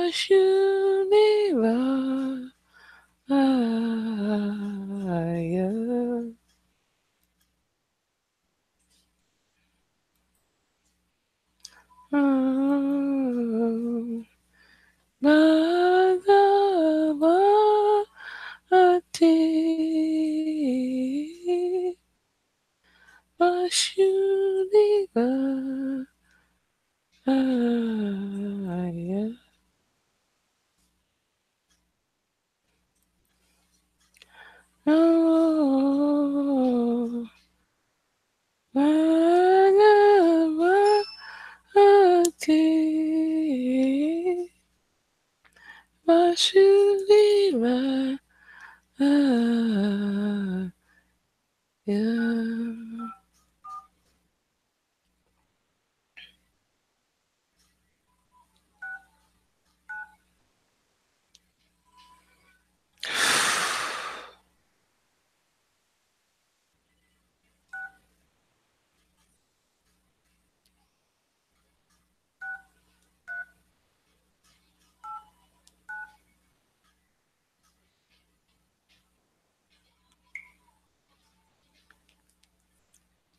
Vasudevaya. Bhagavate Vasudevaya. Oh, Bhagavate Vasudevaya.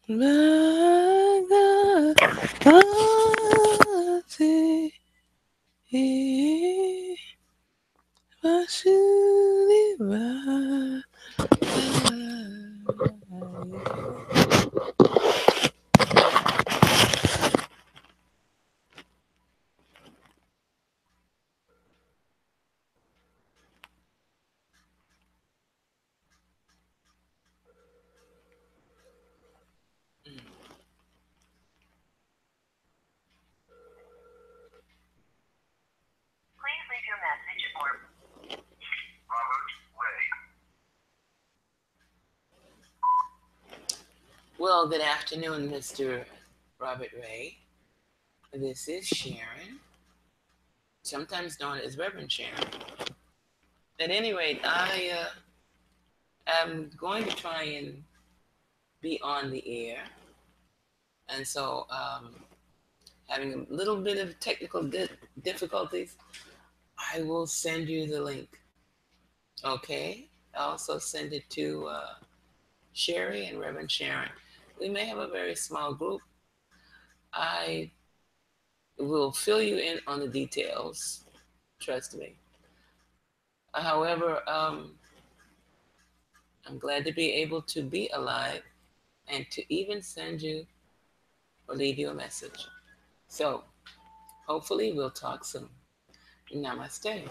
Bhagavate Vasudevaya. Please leave your message for Robert Ray. Well, good afternoon, Mr. Robert Ray. This is Sharon, sometimes known as Reverend Sharon. At any rate, I am going to try and be on the air. And so, having a little bit of technical difficulties, I will send you the link. Okay? I'll also send it to Sherry and Reverend Sharon. We may have a very small group. I will fill you in on the details. Trust me. However, I'm glad to be able to be alive and to even send you or leave you a message. So, hopefully, we'll talk soon. Namaste.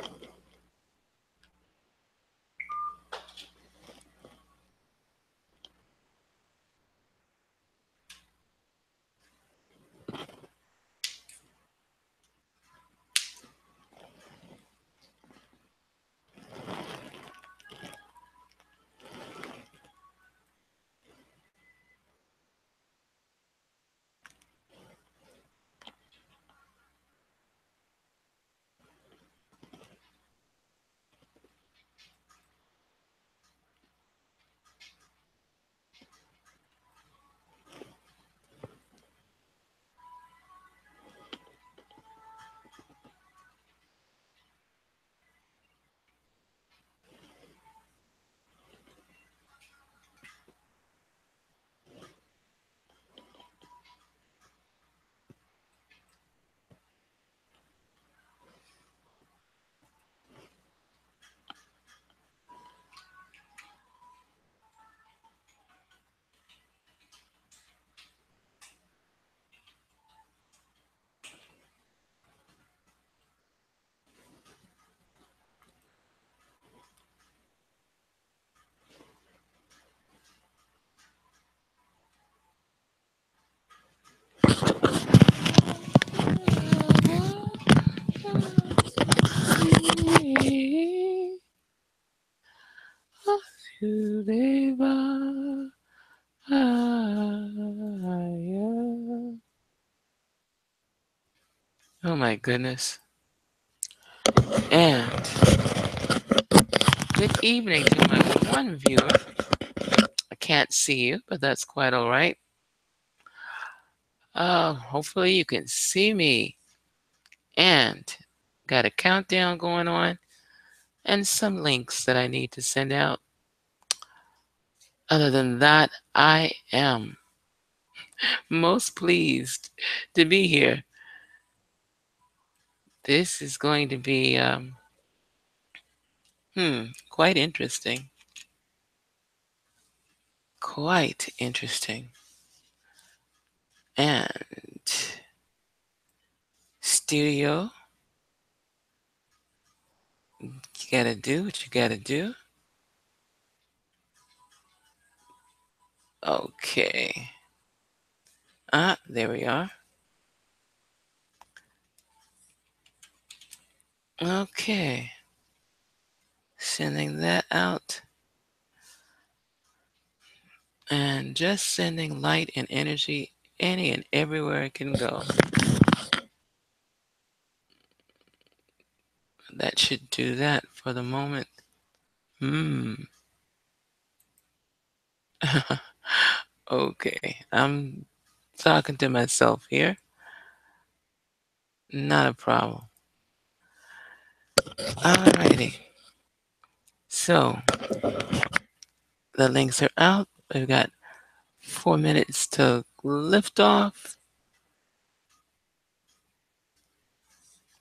Oh my goodness. And good evening to my one viewer. I can't see you, but that's quite all right. Hopefully you can see me. And Got a countdown going on and some links that I need to send out. Other than that, I am most pleased to be here. This is going to be quite interesting. Quite interesting. And studio, you gotta do what you gotta do. Okay. There we are. Okay. Sending that out. And just sending light and energy any and everywhere it can go. That should do that for the moment. Okay. I'm talking to myself here. Not a problem. Alrighty. So the links are out. We've got 4 minutes to lift off.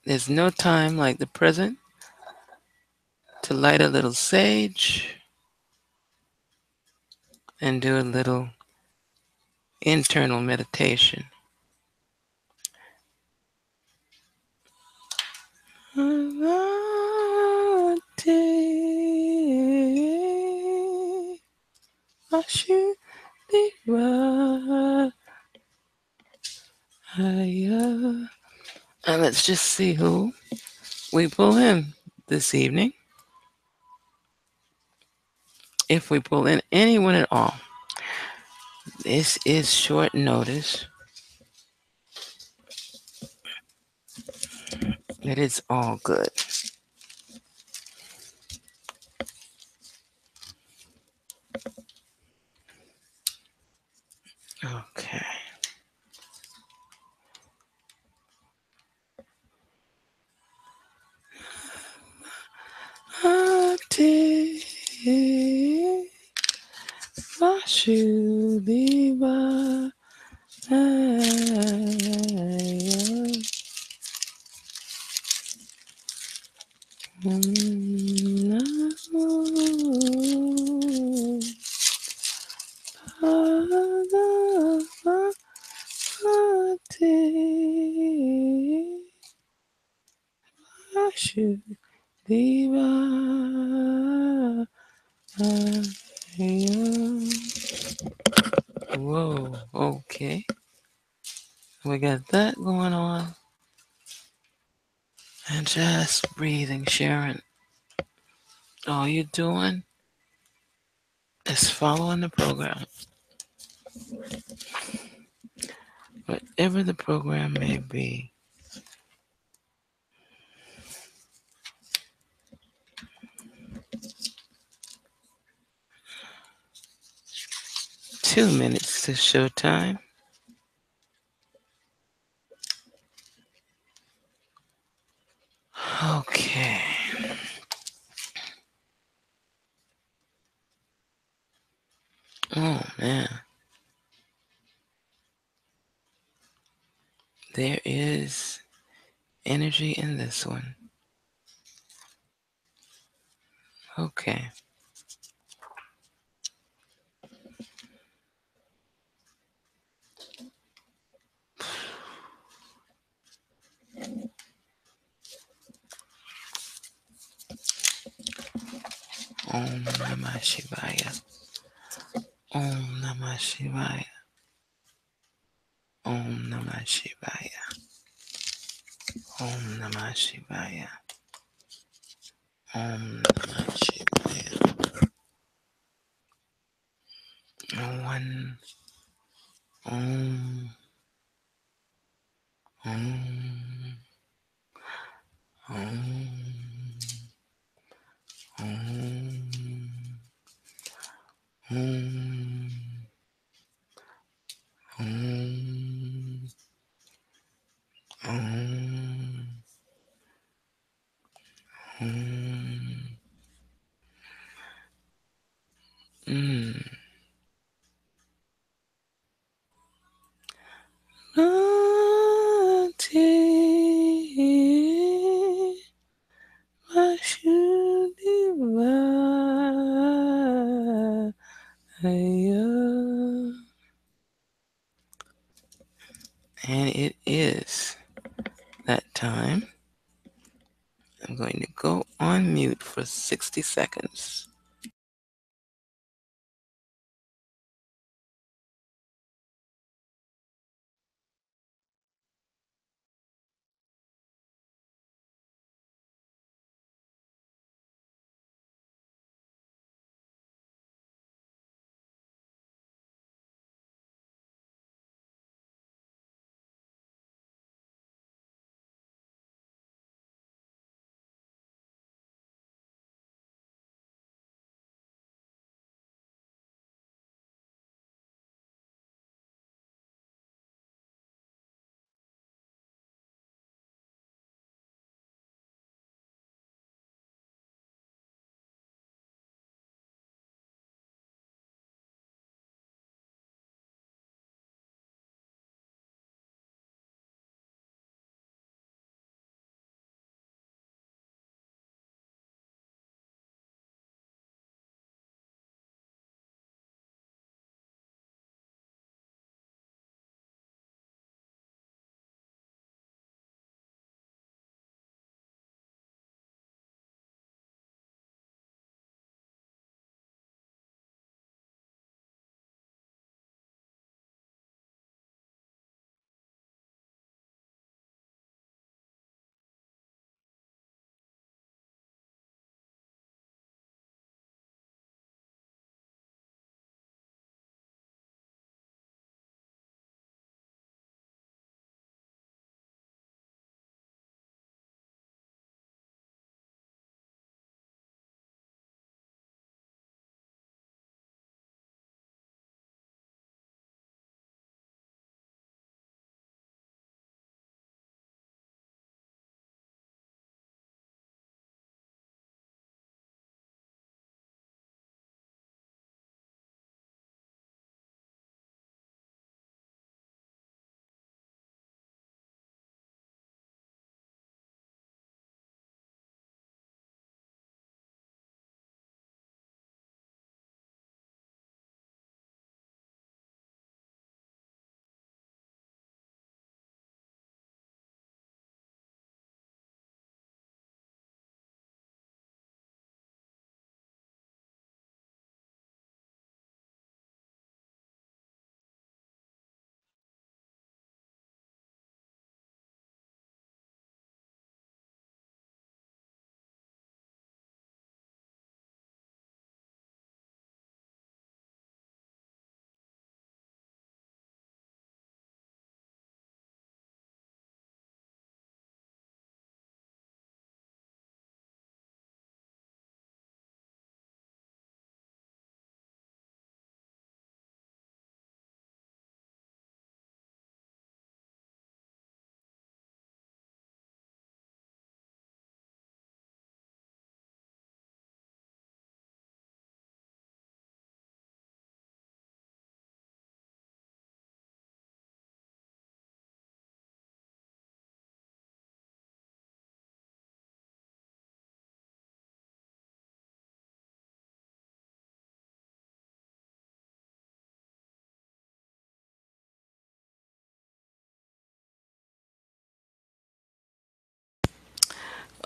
There's no time like the present to light a little sage and do a little internal meditation. And let's just see who we pull in this evening. If we pull in anyone at all. This is short notice. It is all good. Okay. Whoa, okay. We got that going on. And just breathing, Sharon. All you're doing is following the program. Whatever the program may be. Two minutes to showtime. Okay. Oh, man. There is energy in this one. Okay. Om Namah Shivaya. Om Namah Shivaya. Om Namah Shivaya. Om Namah Shivaya. Om Namah Shivaya. One. Om. Om. Om. Om. Om. Om. Om. Mm. Mm. And it is that time. I'm going to go on mute for 60 seconds.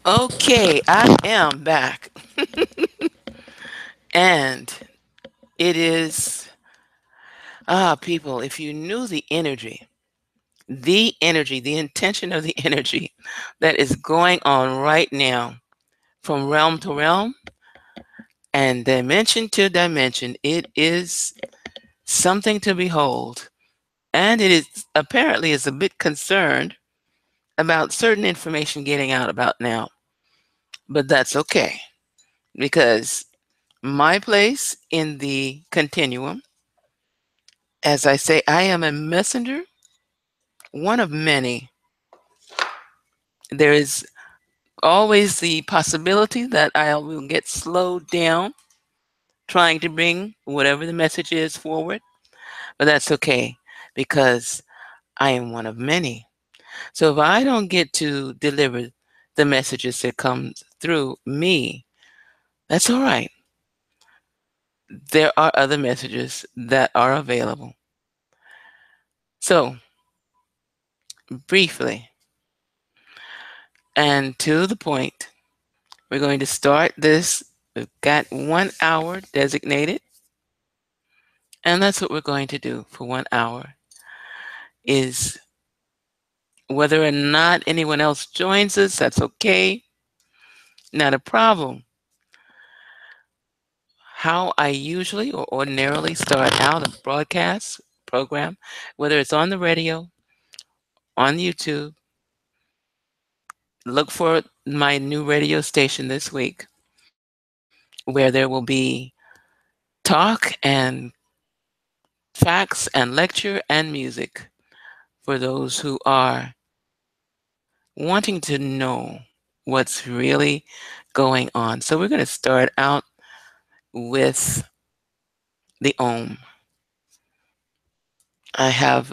Okay, I am back. And it is, people, if you knew the intention of the energy that is going on right now from realm to realm and dimension to dimension, it is something to behold. And it is apparently is a bit concerned about certain information getting out about now. But that's okay, because my place in the continuum, as I say, I am a messenger, one of many. There is always the possibility that I will get slowed down trying to bring whatever the message is forward, but that's okay because I am one of many. So if I don't get to deliver the messages that comes through me, that's all right. There are other messages that are available. So briefly and to the point, we're going to start this. We've got 1 hour designated, and that's what we're going to do for 1 hour is whether or not anyone else joins us, that's okay. Not a problem. How I usually or ordinarily start out a broadcast program, whether it's on the radio, on YouTube, look for my new radio station this week where there will be talk and facts and lecture and music for those who are wanting to know what's really going on. So we're going to start out with the Om. I have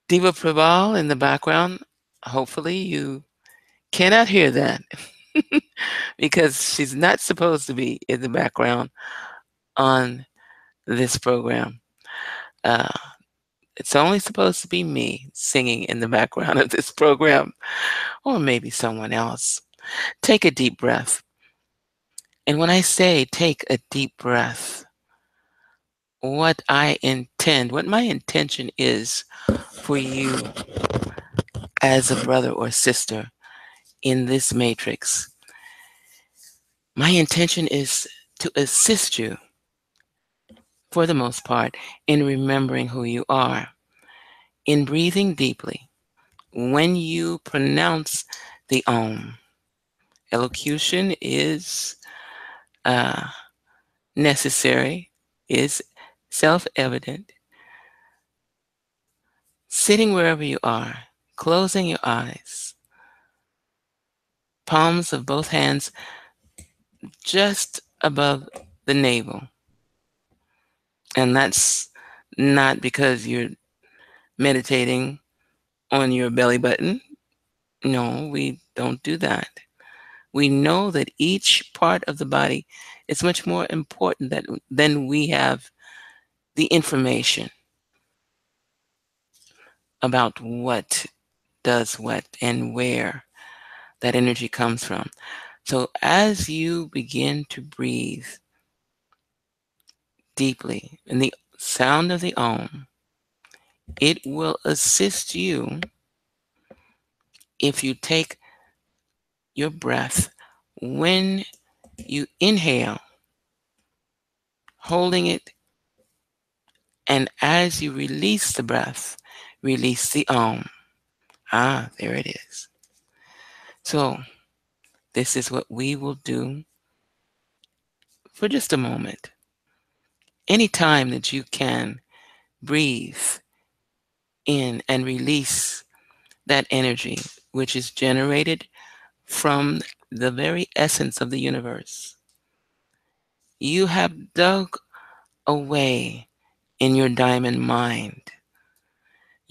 Diva Prabal in the background. Hopefully you cannot hear that because she's not supposed to be in the background on this program. Uh, it's only supposed to be me singing in the background of this program, or maybe someone else. Take a deep breath. And when I say take a deep breath, what my intention is for you as a brother or sister in this matrix, my intention is to assist you, for the most part, in remembering who you are, in breathing deeply. When you pronounce the Om, elocution is uh, necessary, is self evident. Sitting wherever you are, closing your eyes, palms of both hands just above the navel. And that's not because you're meditating on your belly button. No, we don't do that. We know that each part of the body is much more important than we have the information about what does what and where that energy comes from. So as you begin to breathe deeply in the sound of the Om, it will assist you if you take your breath when you inhale, holding it, and as you release the breath, release the Om. Ah, there it is. So this is what we will do for just a moment. Anytime that you can breathe in and release that energy, which is generated from the very essence of the universe, you have dug away in your diamond mine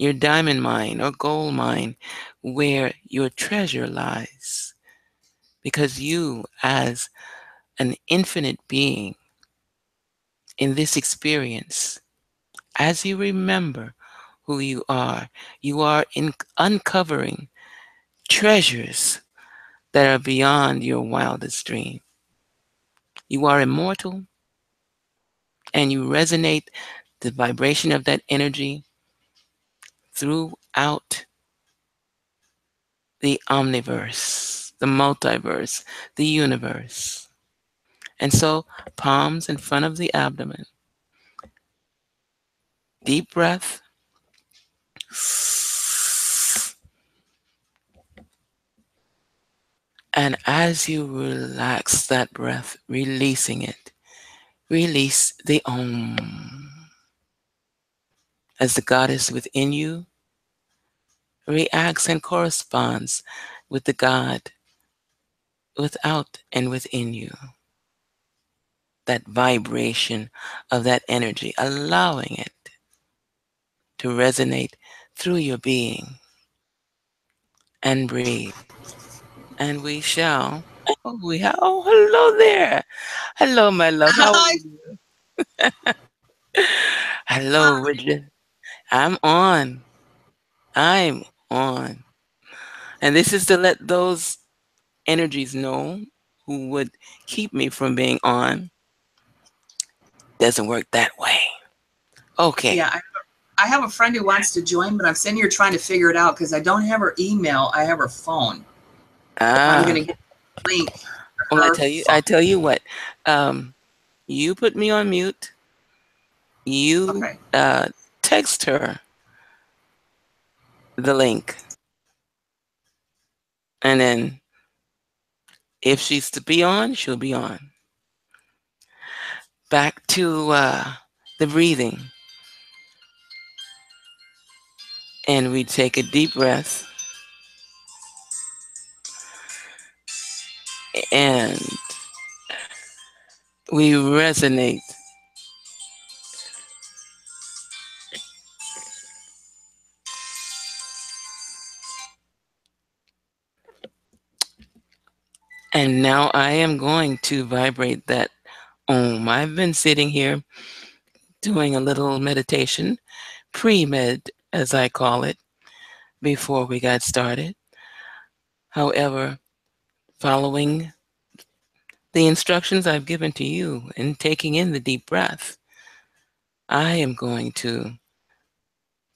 or gold mine, where your treasure lies. Because you, as an infinite being in this experience, as you remember who you are uncovering treasures that are beyond your wildest dream. You are immortal and you resonate the vibration of that energy throughout the omniverse, the multiverse, the universe. And so, palms in front of the abdomen, deep breath. And as you relax that breath, releasing it, release the Om. As the goddess within you reacts and corresponds with the God without and within you. That vibration of that energy, allowing it to resonate through your being, and breathe. And we shall. Oh, hello there. Hello, my love. How are Hi, you? Hello, Richard. I'm on. I'm on. And this is to let those energies know who would keep me from being on. Doesn't work that way. Okay. yeah, I have a friend who wants to join, but I'm sitting here trying to figure it out because I don't have her email. I have her phone. I'm Ah. gonna get the link to Well, her phone. I tell you what. Um, you put me on mute. You Okay. text her the link, and then if she's to be on, she'll be on. Back to the breathing, and we take a deep breath, and we resonate. And now I am going to vibrate that Om. I've been sitting here doing a little meditation, pre-med as I call it, before we got started. However, following the instructions I've given to you and taking in the deep breath, I am going to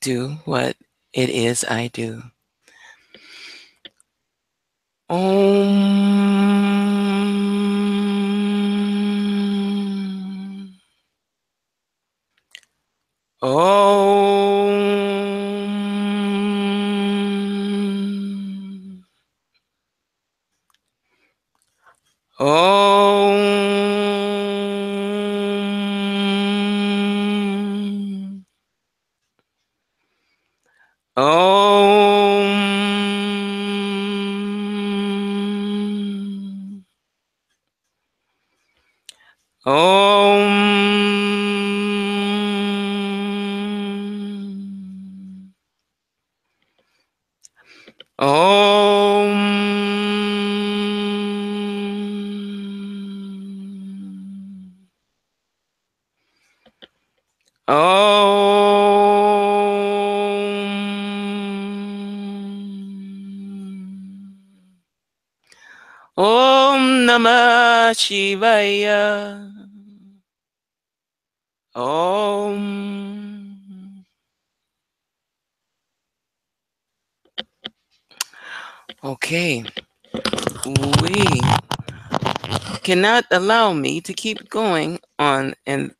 do what it is I do. Om. Om. Om. Om. Om. Om. Om. Om Namah Shivaya. Om. Okay, we cannot allow me to keep going on and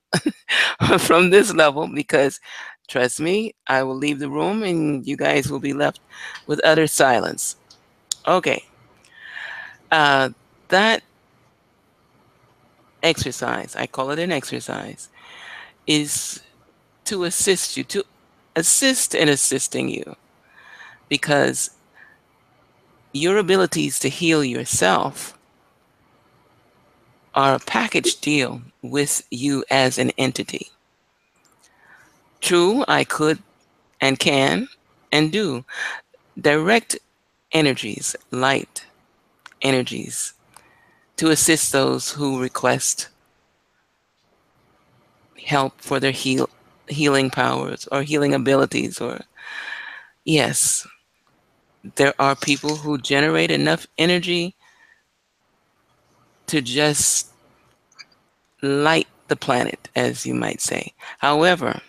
from this level because trust me, I will leave the room and you guys will be left with utter silence. Okay. Uh, that exercise, I call it an exercise, is to assist you, to assist in assisting you because your abilities to heal yourself are a package deal with you as an entity. True, I could and can and do direct energies, light energies, to assist those who request help for their healing powers or healing abilities. Or yes, there are people who generate enough energy to just light the planet, as you might say. However,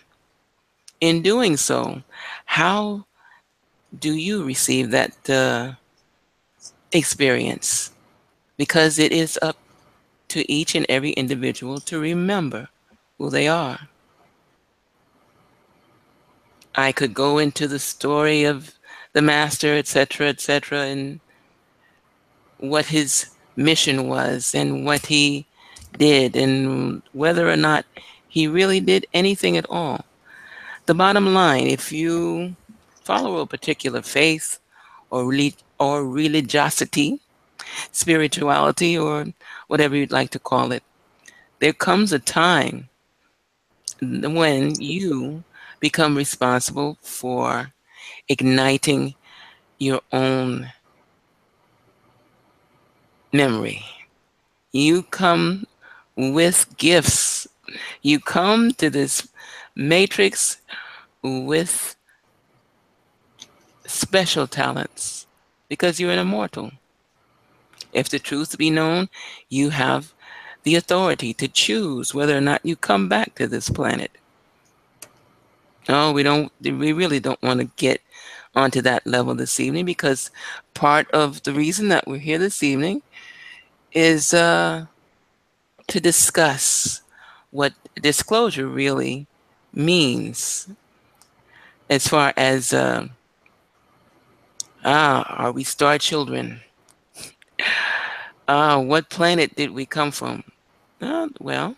in doing so, how do you receive that experience? Because it is up to each and every individual to remember who they are. I could go into the story of the master, etc., and what his mission was and what he did and whether or not he really did anything at all. The bottom line, if you follow a particular faith or or religiosity, spirituality, or whatever you'd like to call it. There comes a time when you become responsible for igniting your own memory. You come with gifts. You come to this matrix with special talents because you're an immortal. If the truth be known, you have the authority to choose whether or not you come back to this planet. No, we really don't want to get onto that level this evening, because part of the reason that we're here this evening is to discuss what disclosure really means, as far as are we star children? What planet did we come from? Well,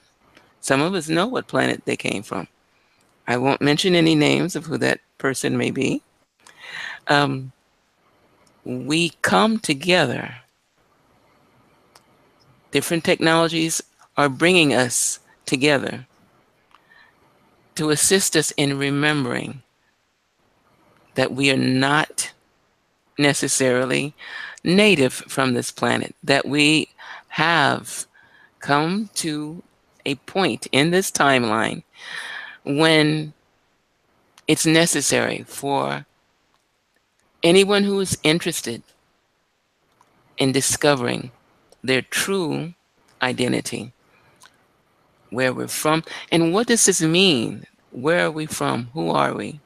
some of us know what planet they came from. I won't mention any names of who that person may be. We come together. Different technologies are bringing us together to assist us in remembering that we are not necessarily native from this planet, that we have come to a point in this timeline when it's necessary for anyone who is interested in discovering their true identity, where we're from, and what does this mean? Where are we from? Who are we?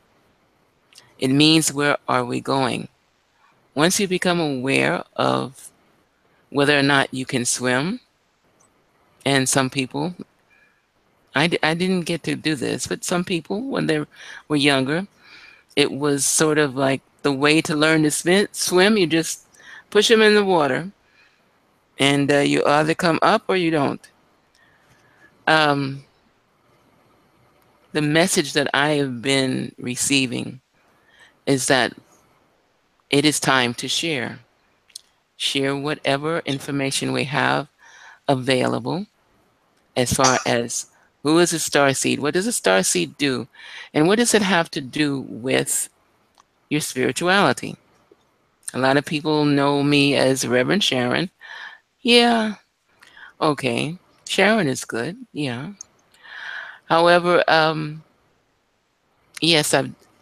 It means, where are we going? Once you become aware of whether or not you can swim, and some people, I didn't get to do this, but some people, when they were younger, it was sort of like the way to learn to swim. You just push them in the water, and you either come up or you don't. The message that I have been receiving is that it is time to share. Share whatever information we have available, as far as who is a starseed, what does a starseed do, and what does it have to do with your spirituality. A lot of people know me as Reverend Sharon. Yeah, okay, Sharon is good, yeah. However, yes,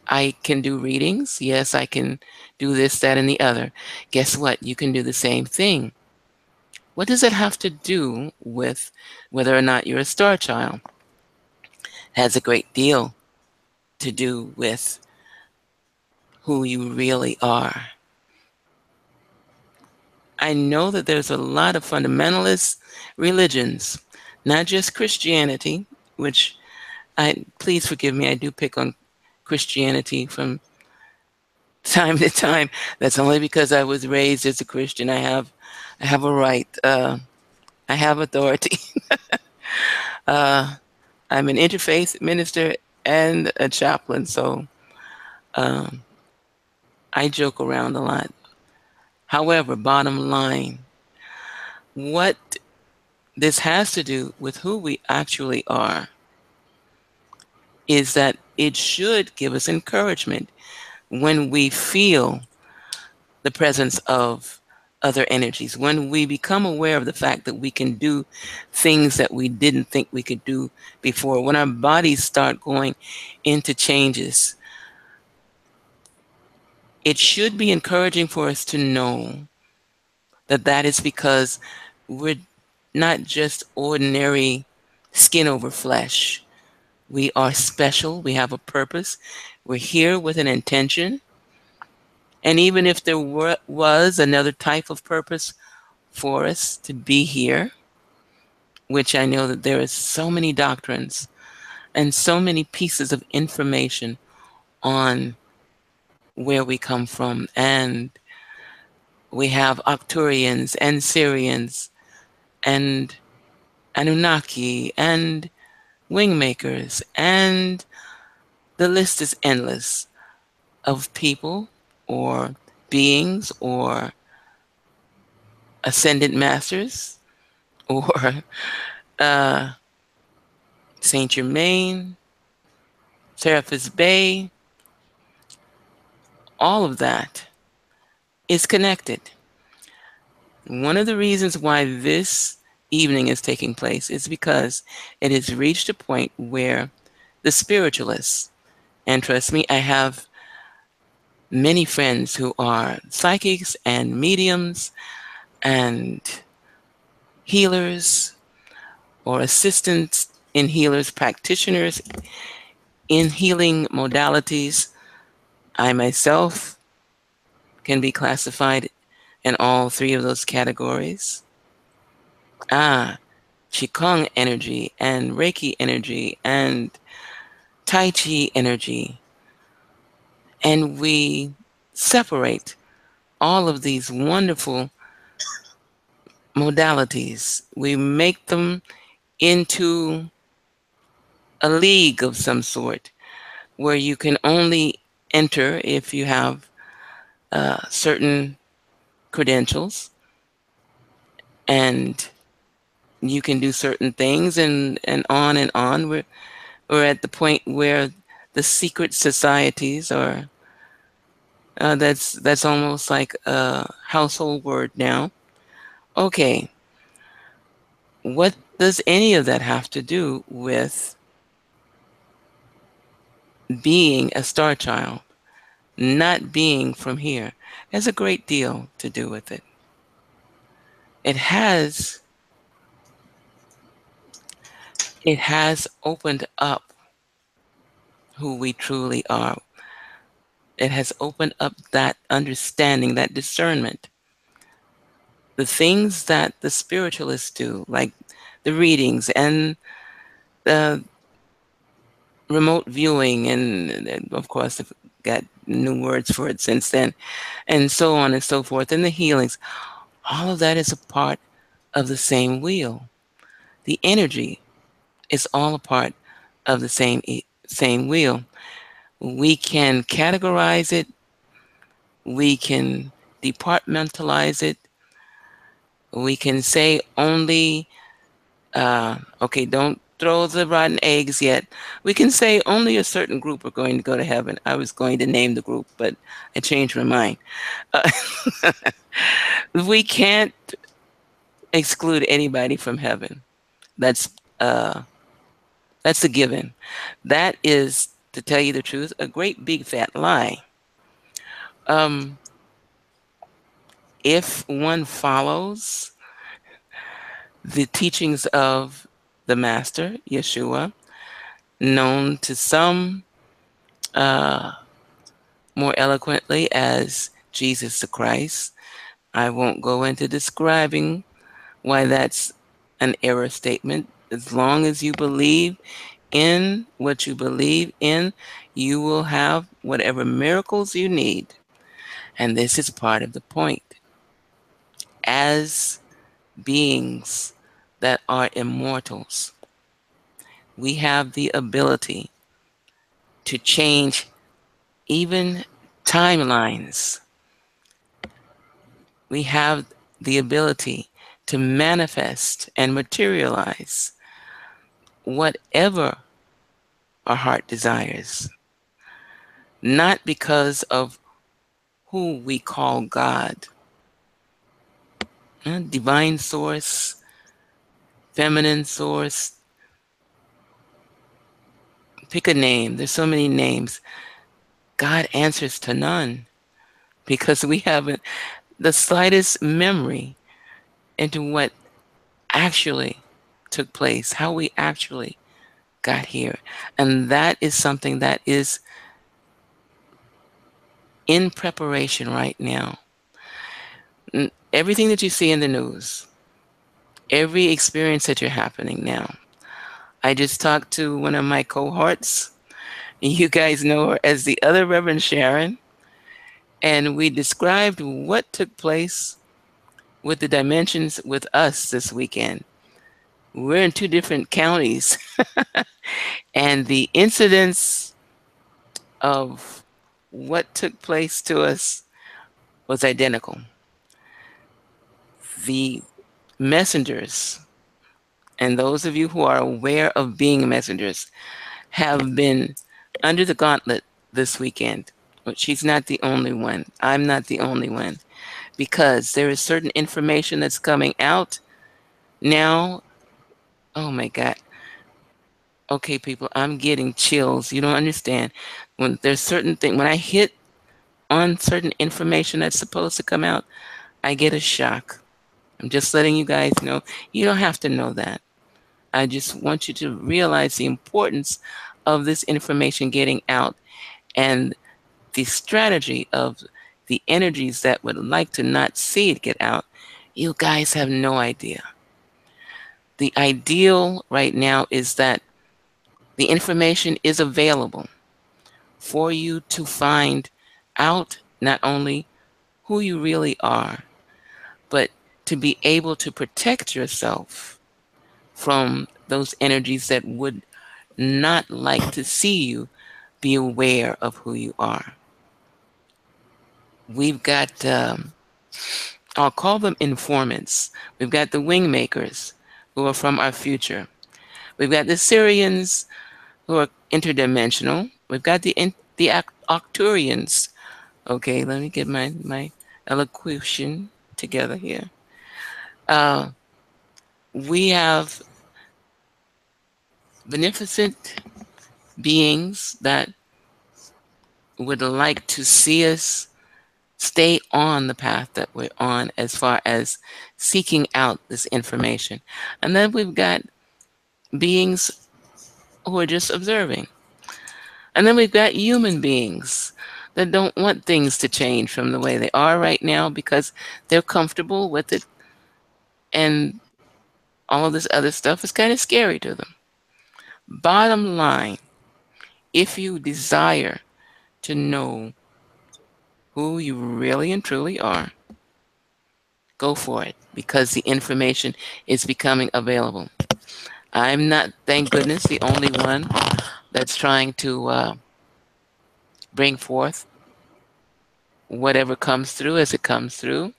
I can do readings. Yes, I can do this, that, and the other. Guess what? You can do the same thing. What does it have to do with whether or not you're a star child? Has a great deal to do with who you really are. I know that there's a lot of fundamentalist religions, not just Christianity, which please forgive me, I do pick on Christianity from time to time. That's only because I was raised as a Christian. I have a right. I have authority. I'm an interfaith minister and a chaplain, so I joke around a lot. However, bottom line, what this has to do with who we actually are is that it should give us encouragement when we feel the presence of other energies, when we become aware of the fact that we can do things that we didn't think we could do before, when our bodies start going into changes. It should be encouraging for us to know that that is because we're not just ordinary skin over flesh. We are special. We have a purpose. We're here with an intention. And even if there was another type of purpose for us to be here, which I know that there is so many doctrines and so many pieces of information on where we come from. And we have Arcturians and Syrians and Anunnaki and Wingmakers, and the list is endless of people or beings or ascended masters or uh, Saint Germain, Serapis Bay, all of that is connected. One of the reasons why this evening is taking place is because it has reached a point where the spiritualists, and trust me, I have many friends who are psychics and mediums and healers or assistants in healers, practitioners in healing modalities. I myself can be classified in all three of those categories. Qigong energy and Reiki energy and Tai Chi energy. And we separate all of these wonderful modalities. We make them into a league of some sort where you can only enter if you have certain credentials, and you can do certain things, and on and on. We're at the point where the secret societies are, that's almost like a household word now. Okay, what does any of that have to do with being a star child, not being from here? It has a great deal to do with it. It has opened up who we truly are. It has opened up that understanding, that discernment. The things that the spiritualists do, like the readings and the remote viewing, and of course, they've got new words for it since then, and so on and so forth, and the healings, all of that is a part of the same wheel. The energy is all a part of the same wheel. We can categorize it, we can departmentalize it, we can say only, okay, don't throw the rotten eggs yet. We can say only a certain group are going to go to heaven. I was going to name the group, but I changed my mind. We can't exclude anybody from heaven. That's a given. That is, to tell you the truth, a great big fat lie. If one follows the teachings of the Master, Yeshua, known to some more eloquently as Jesus the Christ, I won't go into describing why that's an error statement. As long as you believe in what you believe in, you will have whatever miracles you need. And this is part of the point. As beings that are immortals, we have the ability to change even timelines. We have the ability to manifest and materialize whatever our heart desires, not because of who we call God. Divine source, feminine source, pick a name. There's so many names. God answers to none because we haven't the slightest memory into what actually took place, how we actually got here. And that is something that is in preparation right now. Everything that you see in the news, every experience that you're happening now. I just talked to one of my cohorts. You guys know her as the other Reverend Sharon. And we described what took place with the dimensions with us this weekend. We're in 2 different counties. And the incidents of what took place to us was identical. The messengers, and those of you who are aware of being messengers, have been under the gauntlet this weekend. But she's not the only one. I'm not the only one. Because there is certain information that's coming out now. Oh my God. Okay, people, I'm getting chills. You don't understand. When there's certain thing, when I hit on certain information that's supposed to come out, I get a shock. I'm just letting you guys know. You don't have to know that. I just want you to realize the importance of this information getting out and the strategy of the energies that would like to not see it get out. You guys have no idea. The ideal right now is that the information is available for you to find out not only who you really are, but to be able to protect yourself from those energies that would not like to see you be aware of who you are. We've got, I'll call them informants. We've got the wing makers who are from our future. We've got the Syrians who are interdimensional. We've got the Octurians. Okay, let me get my elocution together here. We have beneficent beings that would like to see us stay on the path that we're on as far as seeking out this information. And then we've got beings who are just observing. And then we've got human beings that don't want things to change from the way they are right now because they're comfortable with it. And all of this other stuff is kind of scary to them. Bottom line, if you desire to know who you really and truly are, go for it because the information is becoming available. I'm not, thank goodness, the only one that's trying to bring forth whatever comes through as it comes through.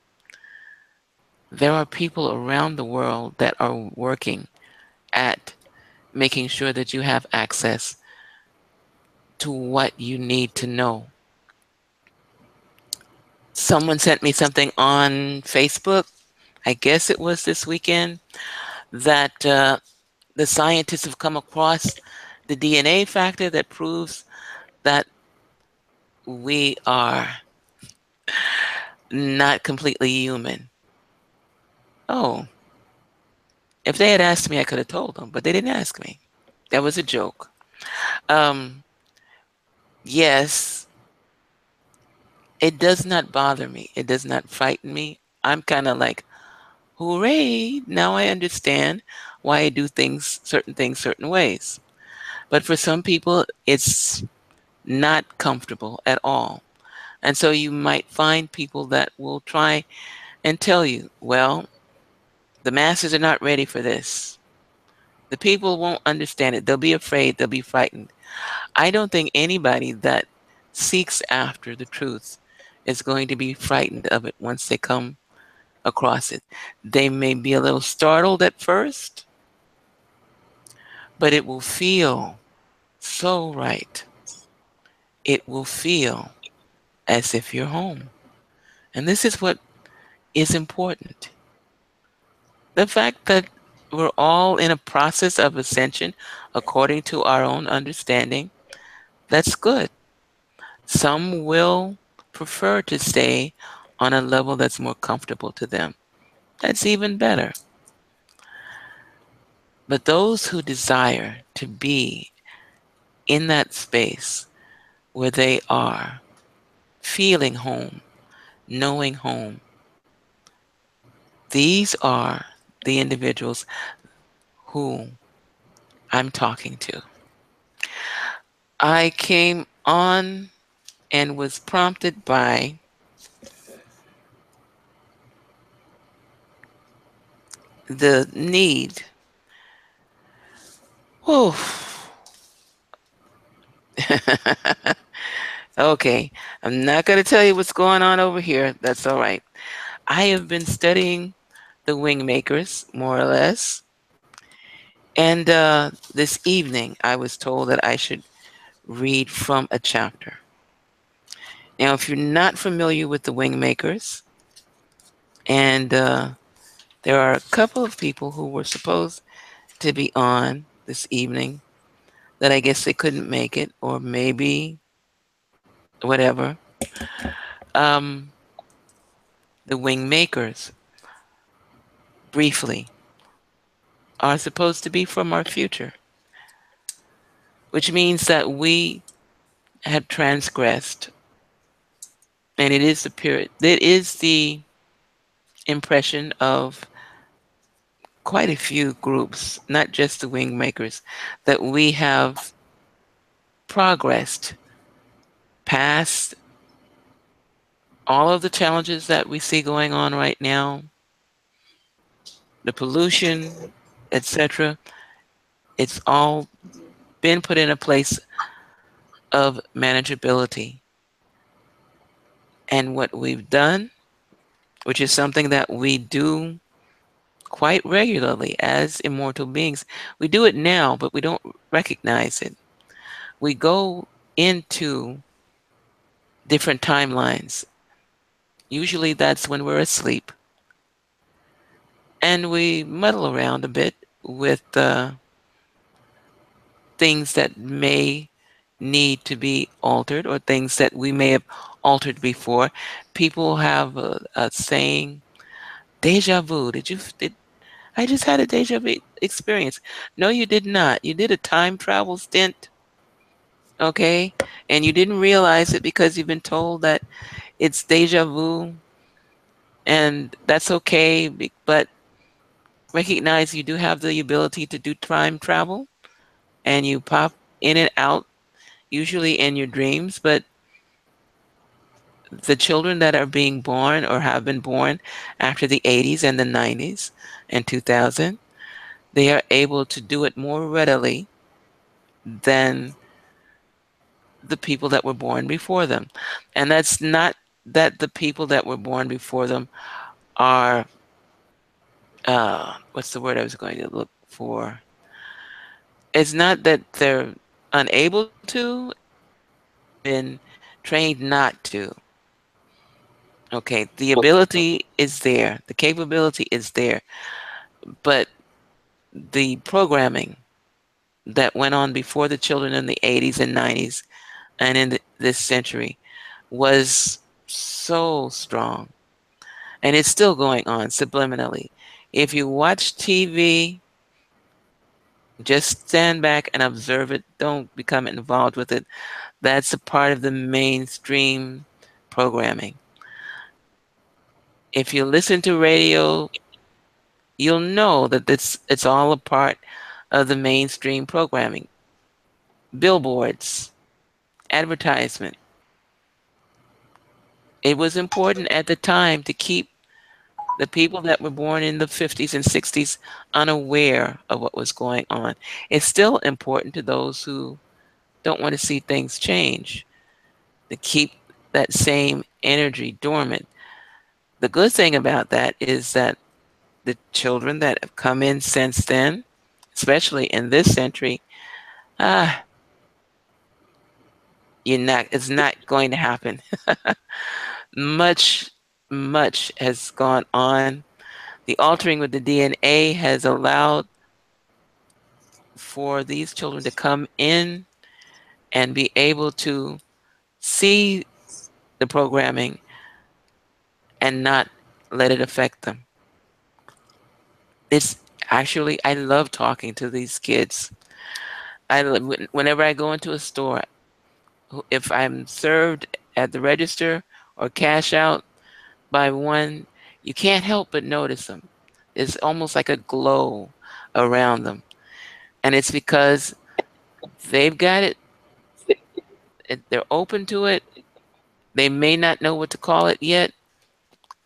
There are people around the world that are working at making sure that you have access to what you need to know. Someone sent me something on Facebook, I guess it was this weekend, that the scientists have come across the DNA factor that proves that we are not completely human. Oh, if they had asked me, I could have told them, but they didn't ask me. That was a joke. Yes, it does not bother me. It does not frighten me. I'm kind of like, hooray, now I understand why I do certain things, certain ways. But for some people, it's not comfortable at all. And so you might find people that will try and tell you, well, the masses are not ready for this. The people won't understand it. They'll be afraid. They'll be frightened. I don't think anybody that seeks after the truth is going to be frightened of it once they come across it. They may be a little startled at first, but it will feel so right. It will feel as if you're home. And this is what is important. The fact that we're all in a process of ascension according to our own understanding, that's good. Some will prefer to stay on a level that's more comfortable to them. That's even better. But those who desire to be in that space where they are feeling home, knowing home, these are the individuals who I'm talking to. I came on and was prompted by the need. Oh, Okay, I'm not going to tell you what's going on over here. That's all right. I have been studying the wing makers, more or less. And this evening, I was told that I should read from a chapter. Now, if you're not familiar with the wing makers, and there are a couple of people who were supposed to be on this evening that I guess they couldn't make it, or maybe whatever. Um, the wing makers, briefly, are supposed to be from our future, which means that we have transgressed, and it is the period. It is the impression of quite a few groups, not just the wing makers, that we have progressed past all of the challenges that we see going on right now, the pollution, etc. It's all been put in a place of manageability. And what we've done, which is something that we do quite regularly as immortal beings, we do it now, but we don't recognize it. We go into different timelines. Usually that's when we're asleep. And we muddle around a bit with things that may need to be altered or things that we may have altered before. People have a saying, deja vu. Did I just had a deja vu experience? No, you did not. You did a time travel stint, okay? And you didn't realize it because you've been told that it's deja vu, and that's okay, but recognize you do have the ability to do time travel, and you pop in and out, usually in your dreams, but the children that are being born or have been born after the 80s and the 90s and 2000, they are able to do it more readily than the people that were born before them. And that's not that the people that were born before them are, what's the word I was going to look for? It's not that they're unable to, been trained not to. Okay, the ability is there, the capability is there, but the programming that went on before the children in the 80s and 90s and in this century was so strong. And it's still going on subliminally. If you watch TV, just stand back and observe it. Don't become involved with it. That's a part of the mainstream programming. If you listen to radio, you'll know that it's all a part of the mainstream programming. Billboards, advertisement. It was important at the time to keep the people that were born in the 50s and 60s unaware of what was going on. It's still important to those who don't want to see things change, to keep that same energy dormant. The good thing about that is that the children that have come in since then, especially in this century, it's not going to happen. Much has gone on. The altering with the DNA has allowed for these children to come in and be able to see the programming and not let it affect them. It's actually, I love talking to these kids. Whenever I go into a store, if I'm served at the register or cash out by one, you can't help but notice them. It's almost like a glow around them. And it's because they've got it. They're open to it. They may not know what to call it yet,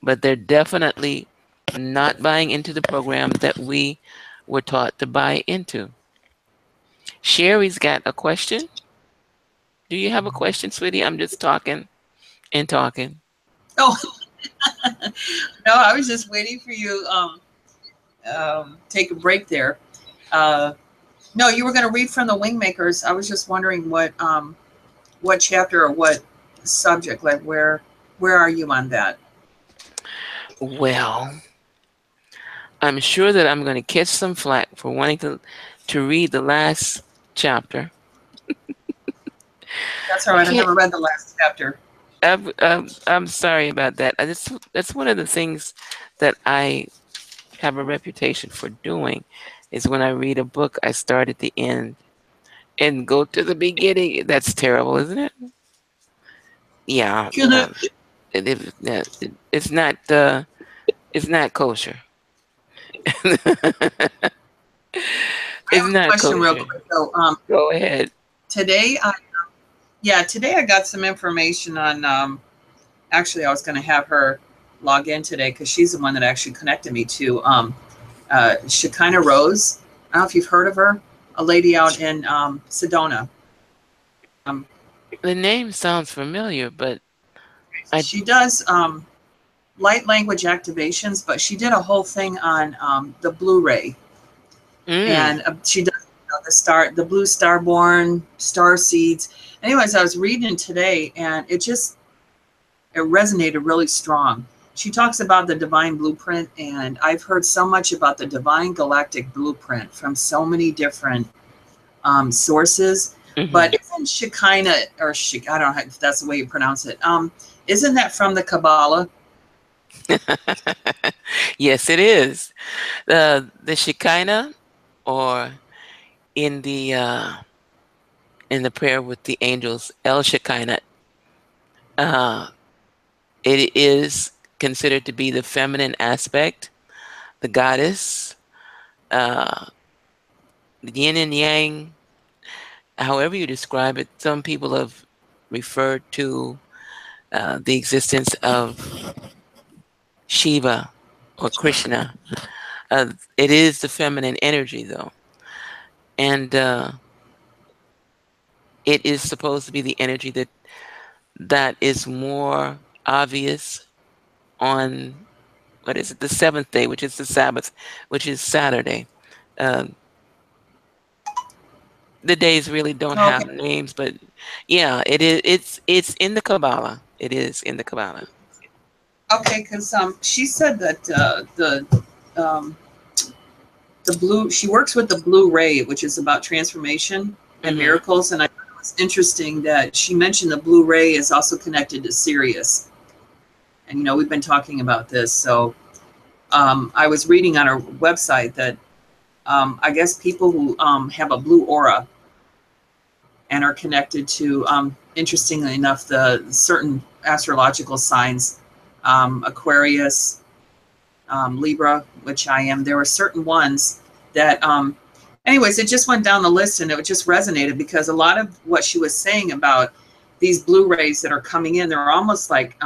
but they're definitely not buying into the program that we were taught to buy into. Sherry's got a question. Do you have a question, sweetie? I'm just talking and talking. Oh, no, I was just waiting for you. Take a break there. No, you were going to read from the Wingmakers. I was just wondering what chapter or what subject, like where are you on that? Well, I'm sure that I'm going to catch some flack for wanting to read the last chapter. That's all I right. I can't. never read the last chapter. I'm sorry about that. That's one of the things that I have a reputation for doing. Is when I read a book, I start at the end and go to the beginning. That's terrible, isn't it? Yeah. It's not. It's not kosher. I have It's a not question real kosher. quick. So, Go ahead. today, today I got some information on. Actually, I was going to have her log in today because she's the one that actually connected me to Shekinah Rose. I don't know if you've heard of her, a lady out in Sedona. The name sounds familiar, but She does light language activations, but she did a whole thing on the Blu-ray, mm, and she does the blue starborn star seeds. Anyways, I was reading today, and it resonated really strong. She talks about the divine blueprint, and I've heard so much about the divine galactic blueprint from so many different sources. hmm. But isn't Shekinah, I don't know if that's the way you pronounce it, isn't that from the Kabbalah? Yes, it is. The Shekinah, or in the prayer with the angels, El Shekinah, uh, it is considered to be the feminine aspect, the goddess, uh, the yin and yang, however you describe it. Some people have referred to the existence of Shiva or Krishna. It is the feminine energy, though, and it is supposed to be the energy that is more obvious on, what is it, the seventh day, which is the Sabbath, which is Saturday. Um, the days really don't Okay. have names, but yeah, it is. It's in the Kabbalah. It is in the Kabbalah. Okay, because she said that um, the blue, she works with the blue ray, which is about transformation and Hmm. miracles. And I thought it was interesting that she mentioned the blue ray is also connected to Sirius. And, we've been talking about this. So I was reading on her website that I guess people who have a blue aura and are connected to, interestingly enough, the certain astrological signs, Aquarius, Libra, which I am, there were certain ones that, anyways, it just went down the list and it just resonated because a lot of what she was saying about these Blu-rays that are coming in, they're almost like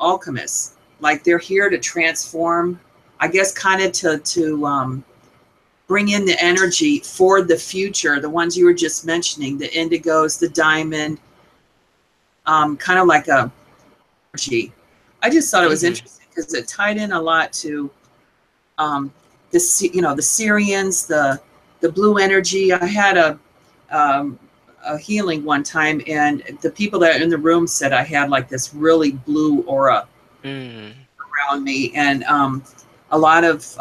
alchemists. Like they're here to transform, I guess, kind of to bring in the energy for the future, the ones you were just mentioning, the indigos, the diamond, kind of like a energy. I just thought it was Hmm. interesting because it tied in a lot to the Syrians, the blue energy. I had a healing one time, and the people that are in the room said I had like this really blue aura Mm. around me, and a lot of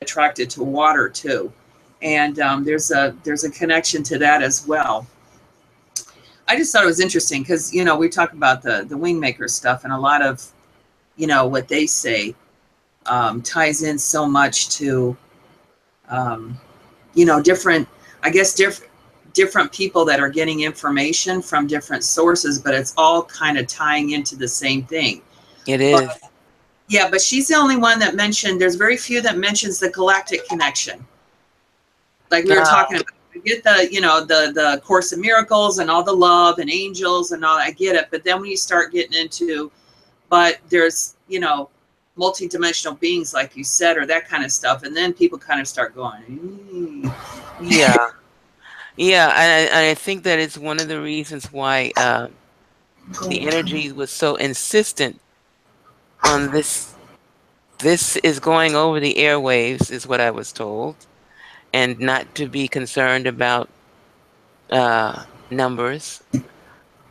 attracted to water too. And there's a connection to that as well. I just thought it was interesting because we talk about the Wingmaker stuff, and a lot of what they say ties in so much to different, I guess, different people that are getting information from different sources, but it's all kind of tying into the same thing. It But is. yeah, but she's the only one that mentioned, there's very few that mentions the galactic connection. Like we were talking about, I get the Course of Miracles and all the love and angels and all, I get it. But then when you start getting into, but there's, multi-dimensional beings, like you said, or that kind of stuff. And then people kind of start going, Yeah. Yeah, and I think that it's one of the reasons why the energy was so insistent on this. This is going over the airwaves, is what I was told, and not to be concerned about numbers.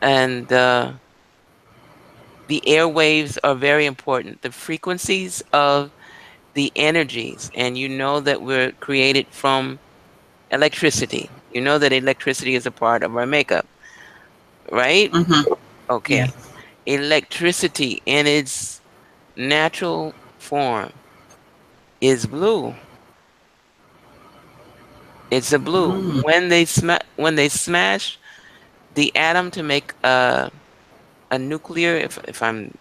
And the airwaves are very important. The frequencies of the energies, and you know that we're created from electricity. You know that electricity is a part of our makeup, right? Mm-hmm. Yeah. Okay. Electricity in its natural form is blue. It's a blue. Mm. When they smash the atom to make a nuclear, if I'm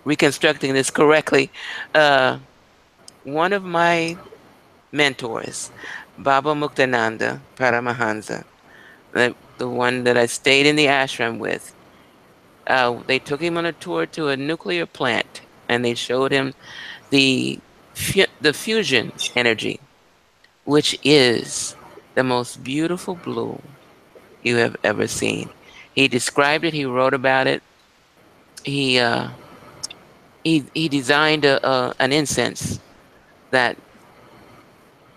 reconstructing this correctly, uh, one of my mentors, Baba Muktananda Paramahansa, the one that I stayed in the ashram with, they took him on a tour to a nuclear plant, and they showed him the the fusion energy, which is the most beautiful blue you have ever seen. He described it. He wrote about it. He uh, he designed an incense that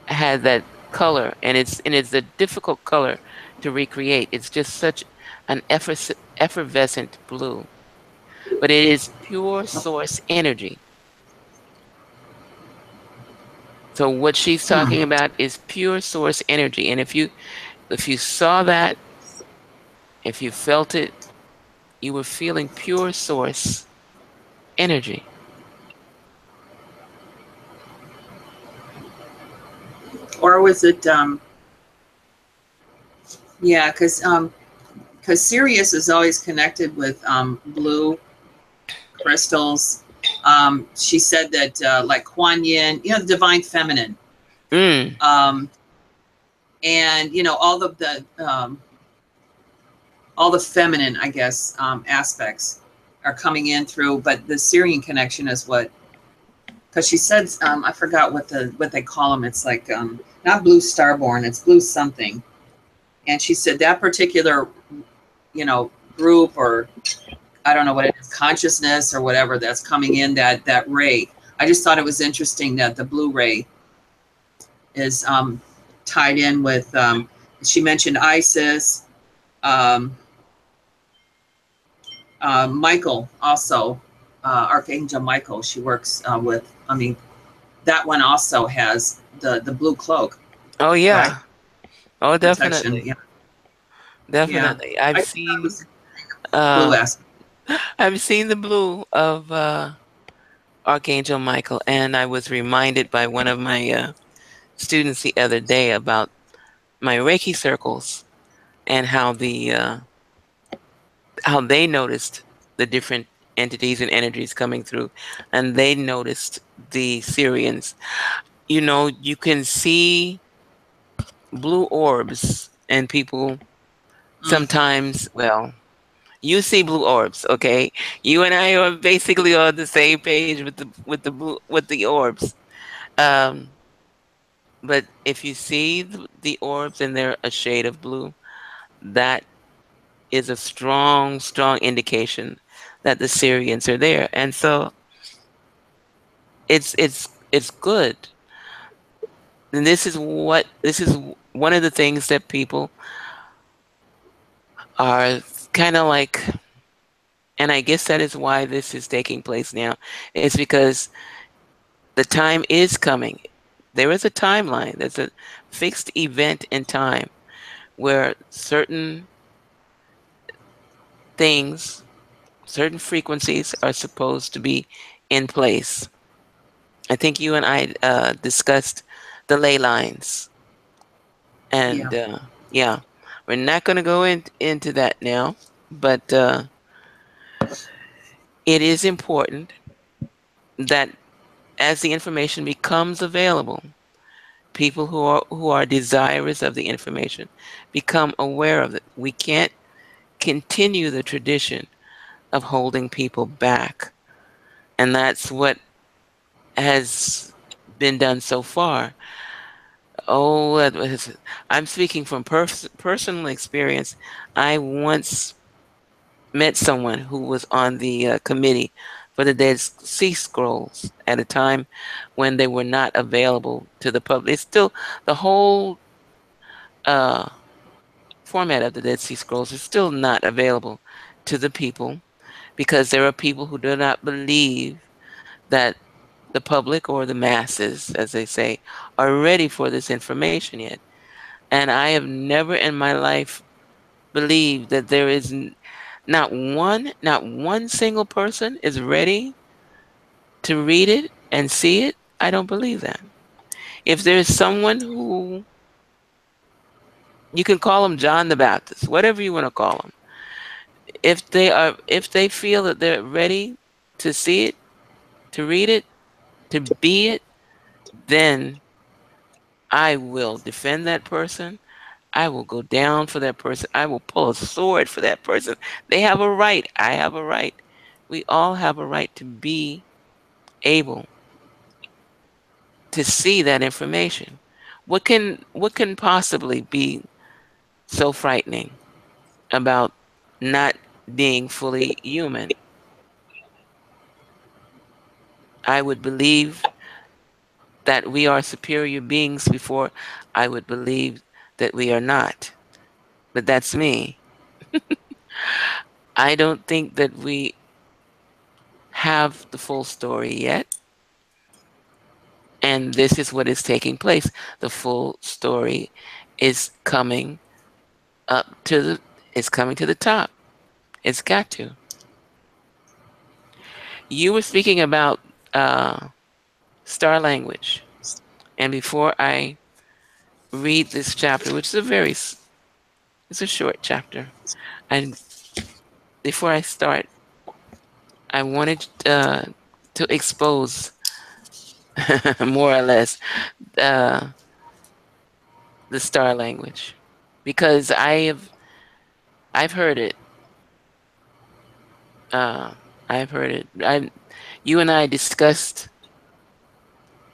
had that color, and it's a difficult color to recreate. It's just such an effervescent blue, but it is pure source energy. So what she's talking Hmm. about is pure source energy, and if you saw that, if you felt it, you were feeling pure source energy. Or was it? Yeah, because Sirius is always connected with blue crystals. She said that like Kuan Yin, the divine feminine, Mm. um, and all the feminine, I guess, aspects are coming in through. But the Syrian connection is what, because she said, I forgot what they call them. It's like not blue starborn, it's blue something. And she said that particular, group, or I don't know what it is, consciousness or whatever that's coming in, that ray. I just thought it was interesting that the blue ray is tied in with. She mentioned Isis, um, Michael also, Archangel Michael. She works with. I mean, that one also has the blue cloak, Oh right? yeah. Oh, Protection. definitely. Yeah, yeah. Definitely. I thought that was blue Uh aspect. I've seen the blue of Archangel Michael, and I was reminded by one of my students the other day about my Reiki circles and how they noticed the different entities and energies coming through, and they noticed the Syrians. You know, you can see blue orbs, and people Mm. sometimes, well, you see blue orbs, okay? You and I are basically on the same page with the orbs. Um, but if you see the orbs and they're a shade of blue, that is a strong, strong indication that the Syrians are there. And so it's good. And this is one of the things that people are kind of like, and I guess that is why this is taking place now. It's because the time is coming. There is a timeline. There's a fixed event in time where certain things, certain frequencies are supposed to be in place. I think you and I discussed the ley lines, Yeah. and yeah, we're not going to go into that now, but it is important that as the information becomes available, people who are desirous of the information become aware of it. We can't continue the tradition of holding people back, and that's what has been done so far. Oh, I'm speaking from personal experience. I once met someone who was on the committee for the Dead Sea Scrolls at a time when they were not available to the public. It's still the whole uh, format of the Dead Sea Scrolls is still not available to the people because there are people who do not believe that the public or the masses, as they say, are ready for this information yet. And I have never in my life believed that there is not one single person is ready to read it and see it. I don't believe that. If there's someone who, you can call him John the Baptist, whatever you want to call him, if they feel that they're ready to see it, to read it, to be it, then I will defend that person. I will go down for that person. I will pull a sword for that person. They have a right. I have a right. We all have a right to be able to see that information. What can possibly be so frightening about not being fully human? I would believe that we are superior beings before I would believe that we are not. But that's me. I don't think that we have the full story yet. And this is what is taking place. The full story is coming up to the it's coming to the top. It's got to. You were speaking about star language. And before I read this chapter, which is it's a short chapter, and before I start, I wanted to expose more or less uh, the star language because I've heard it. Uh, I've heard it. You and I discussed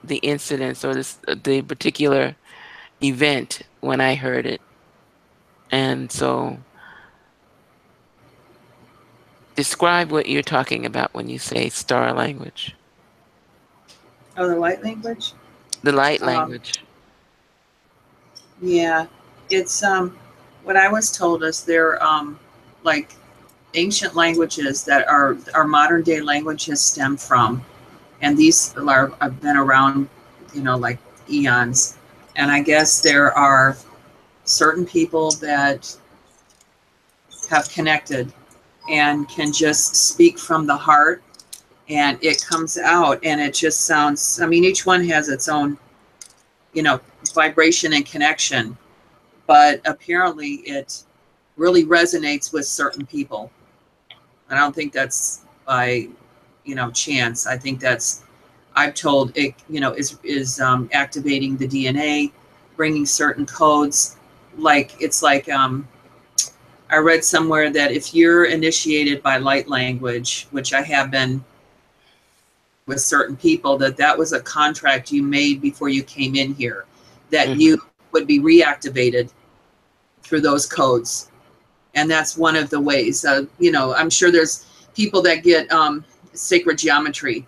the incidents or the particular event when I heard it, and so describe what you're talking about when you say star language. Oh, the light language. The light Um, language. yeah, it's what I was told is they're like ancient languages that are our modern day languages stem from, and these are have been around, like eons. And I guess there are certain people that have connected and can just speak from the heart, and it comes out, and it just sounds. I mean, each one has its own, you know, vibration and connection, but apparently it really resonates with certain people. I don't think that's by, chance. I think that's, I've told it, is activating the DNA, bringing certain codes. Like it's like I read somewhere that if you're initiated by light language, which I have been with certain people, that was a contract you made before you came in here, that Hmm. you would be reactivated through those codes. And that's one of the ways. I'm sure there's people that get sacred geometry,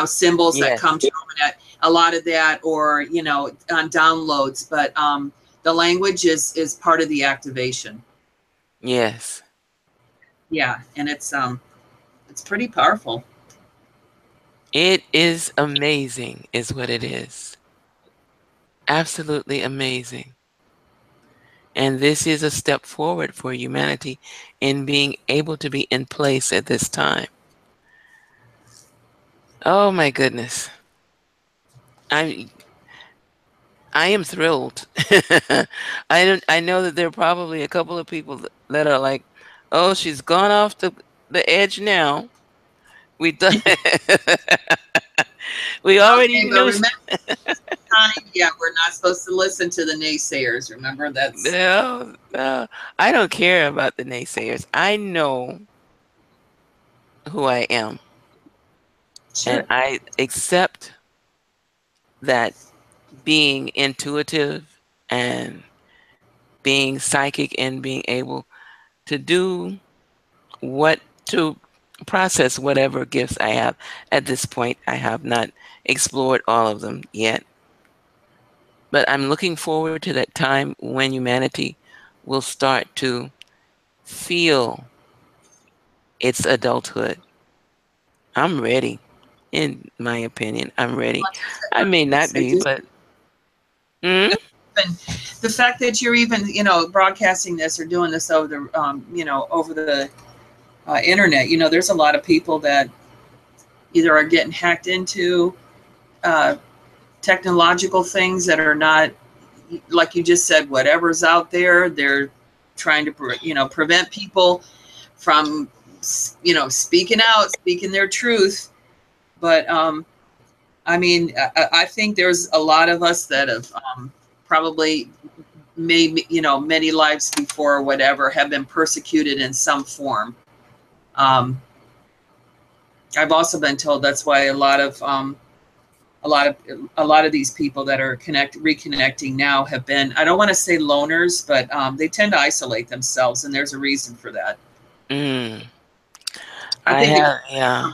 symbols that Yes. come to them, and a lot of that, or on downloads. But the language is part of the activation. Yes. Yeah, and it's pretty powerful. It is amazing, is what it is. Absolutely amazing. And this is a step forward for humanity in being able to be in place at this time. Oh my goodness. I I am thrilled. I know that there are probably a couple of people that are like, "Oh, she's gone off the edge now." We done, we already Okay, but knew. remember, time, yeah, we're not supposed to listen to the naysayers. Remember, that's No, no, I don't care about the naysayers. I know who I am, and sure. I accept that being intuitive and being psychic and being able to do what to process whatever gifts I have. At this point, I have not explored all of them yet, but I'm looking forward to that time when humanity will start to feel its adulthood. I'm ready. In my opinion, I'm ready. I may not be, but mm, And the fact that you're even, broadcasting this or doing this over the, over the internet, there's a lot of people that either are getting hacked into uh, technological things that are not, like you just said, whatever's out there, they're trying to, prevent people from, speaking out, speaking their truth. But I mean, I think there's a lot of us that have probably made, many lives before or whatever, have been persecuted in some form. Um, I've also been told that's why a lot of a lot of these people that are reconnecting now have been, I don't want to say loners, but they tend to isolate themselves, and there's a reason for that. mm, I I think it, have, yeah.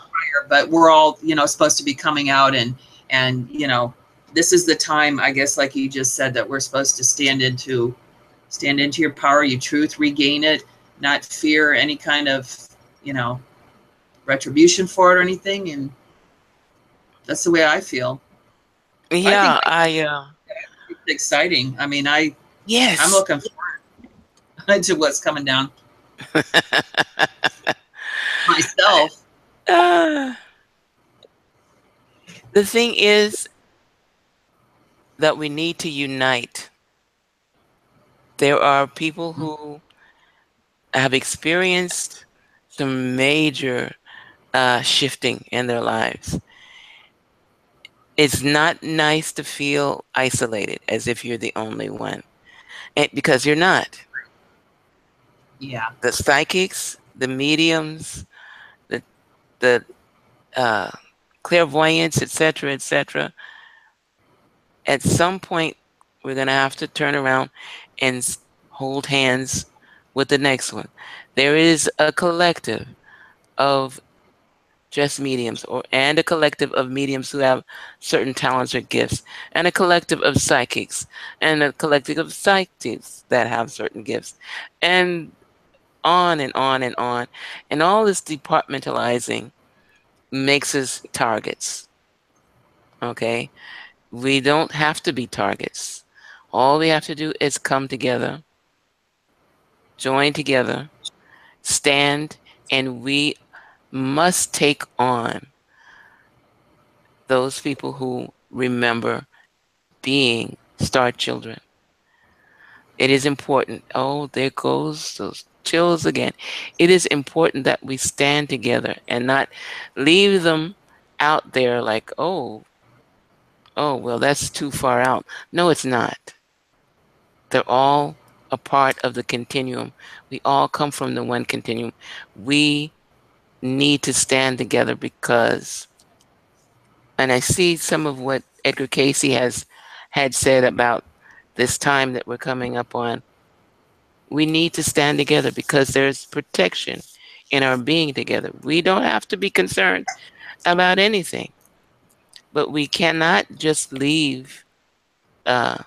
but we're all, supposed to be coming out, and this is the time, I guess, like you just said, that we're supposed to stand into your power, your truth, regain it, not fear any kind of, you know, retribution for it or anything. And that's the way I feel. I think Yeah, it's exciting. I mean, I'm yes. looking forward to what's coming down myself. Uh, the thing is that we need to unite. There are people who have experienced some major shifting in their lives. It's not nice to feel isolated as if you're the only one, and because you're not. Yeah. The psychics, the mediums, the the uh, clairvoyance, etc., etc. At some point, we're going to have to turn around and hold hands with the next one. There is a collective of just mediums, and a collective of mediums who have certain talents or gifts, and a collective of psychics, and a collective of psychics that have certain gifts, and on and on and on. And all this departmentalizing makes us targets. Okay? We don't have to be targets. All we have to do is come together, join together, stand, and we must take on those people who remember being star children. It is important. Oh, there goes those chills again. It is important that we stand together and not leave them out there like, oh, well, that's too far out. No, it's not. They're all a part of the continuum. We all come from the one continuum. We need to stand together because, and I see some of what Edgar Casey had said about this time that we're coming up on. We need to stand together because there's protection in our being together. We don't have to be concerned about anything, but we cannot just leave uh,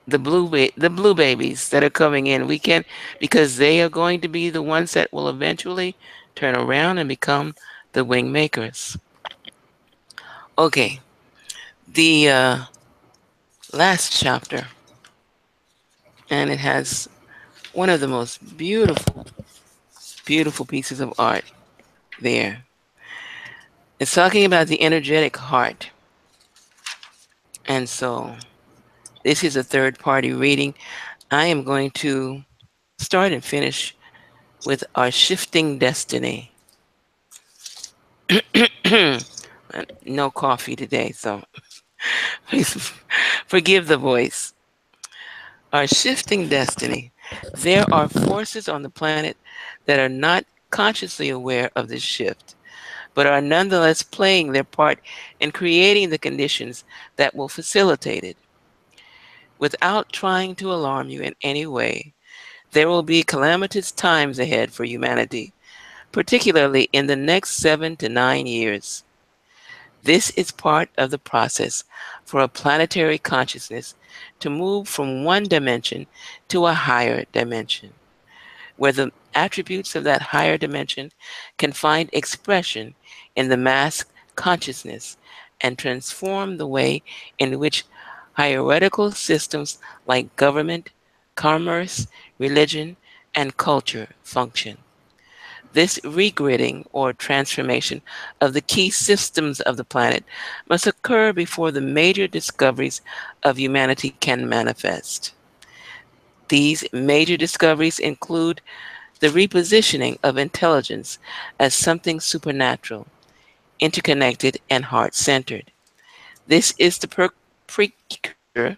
the blue babies that are coming in. We can, because they are going to be the ones that will eventually turn around and become the wing makers. Okay, the last chapter, and it has one of the most beautiful pieces of art there. It's talking about the energetic heart. And so this is a third party reading. I am going to start and finish with our shifting destiny. No coffee today, so please forgive the voice. Our shifting destiny. There are forces on the planet that are not consciously aware of this shift, but are nonetheless playing their part in creating the conditions that will facilitate it. Without trying to alarm you in any way, there will be calamitous times ahead for humanity, particularly in the next 7 to 9 years. This is part of the process for a planetary consciousness to move from one dimension to a higher dimension, where the attributes of that higher dimension can find expression in the mass consciousness and transform the way in which hierarchical systems like government, commerce, religion, and culture function. This regridding or transformation of the key systems of the planet must occur before the major discoveries of humanity can manifest. These major discoveries include the repositioning of intelligence as something supernatural, interconnected, and heart-centered. This is the precursor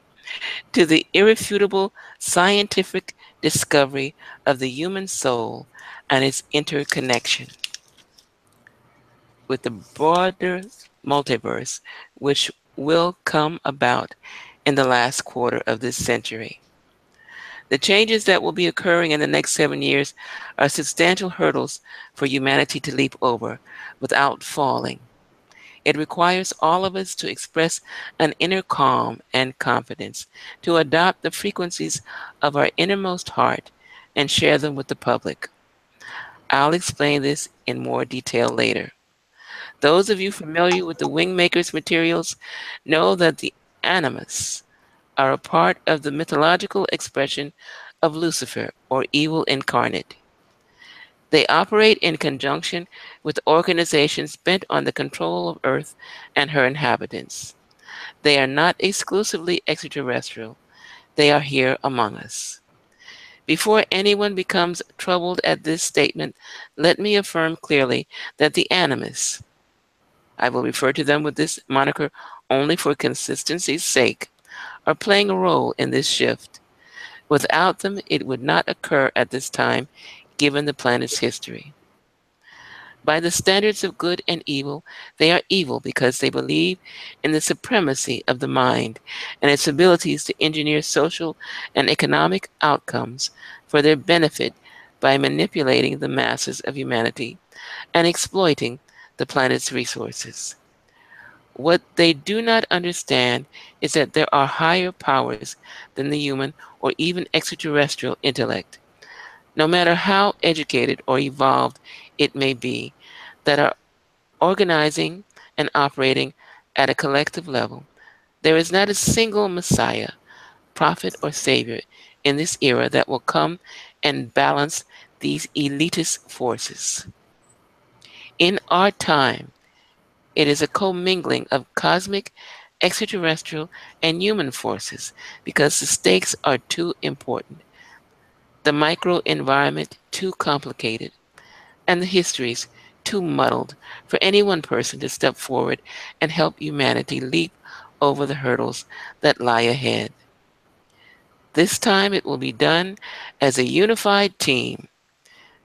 to the irrefutable scientific discovery of the human soul and its interconnection with the broader multiverse, which will come about in the last quarter of this century. The changes that will be occurring in the next 7 years are substantial hurdles for humanity to leap over without falling. It requires all of us to express an inner calm and confidence, to adopt the frequencies of our innermost heart and share them with the public. I'll explain this in more detail later. Those of you familiar with the Wingmakers materials know that the animus are a part of the mythological expression of Lucifer, or evil incarnate. They operate in conjunction with organizations bent on the control of Earth and her inhabitants. They are not exclusively extraterrestrial. They are here among us. Before anyone becomes troubled at this statement, let me affirm clearly that the animus, I will refer to them with this moniker only for consistency's sake, are playing a role in this shift. Without them, it would not occur at this time, given the planet's history. By the standards of good and evil, they are evil because they believe in the supremacy of the mind and its abilities to engineer social and economic outcomes for their benefit by manipulating the masses of humanity and exploiting the planet's resources. What they do not understand is that there are higher powers than the human or even extraterrestrial intellect, no matter how educated or evolved it may be, that are organizing and operating at a collective level. There is not a single Messiah, prophet, or Savior in this era that will come and balance these elitist forces. In our time, it is a commingling of cosmic, extraterrestrial, and human forces because the stakes are too important, the microenvironment too complicated, and the histories too muddled for any one person to step forward and help humanity leap over the hurdles that lie ahead. This time it will be done as a unified team.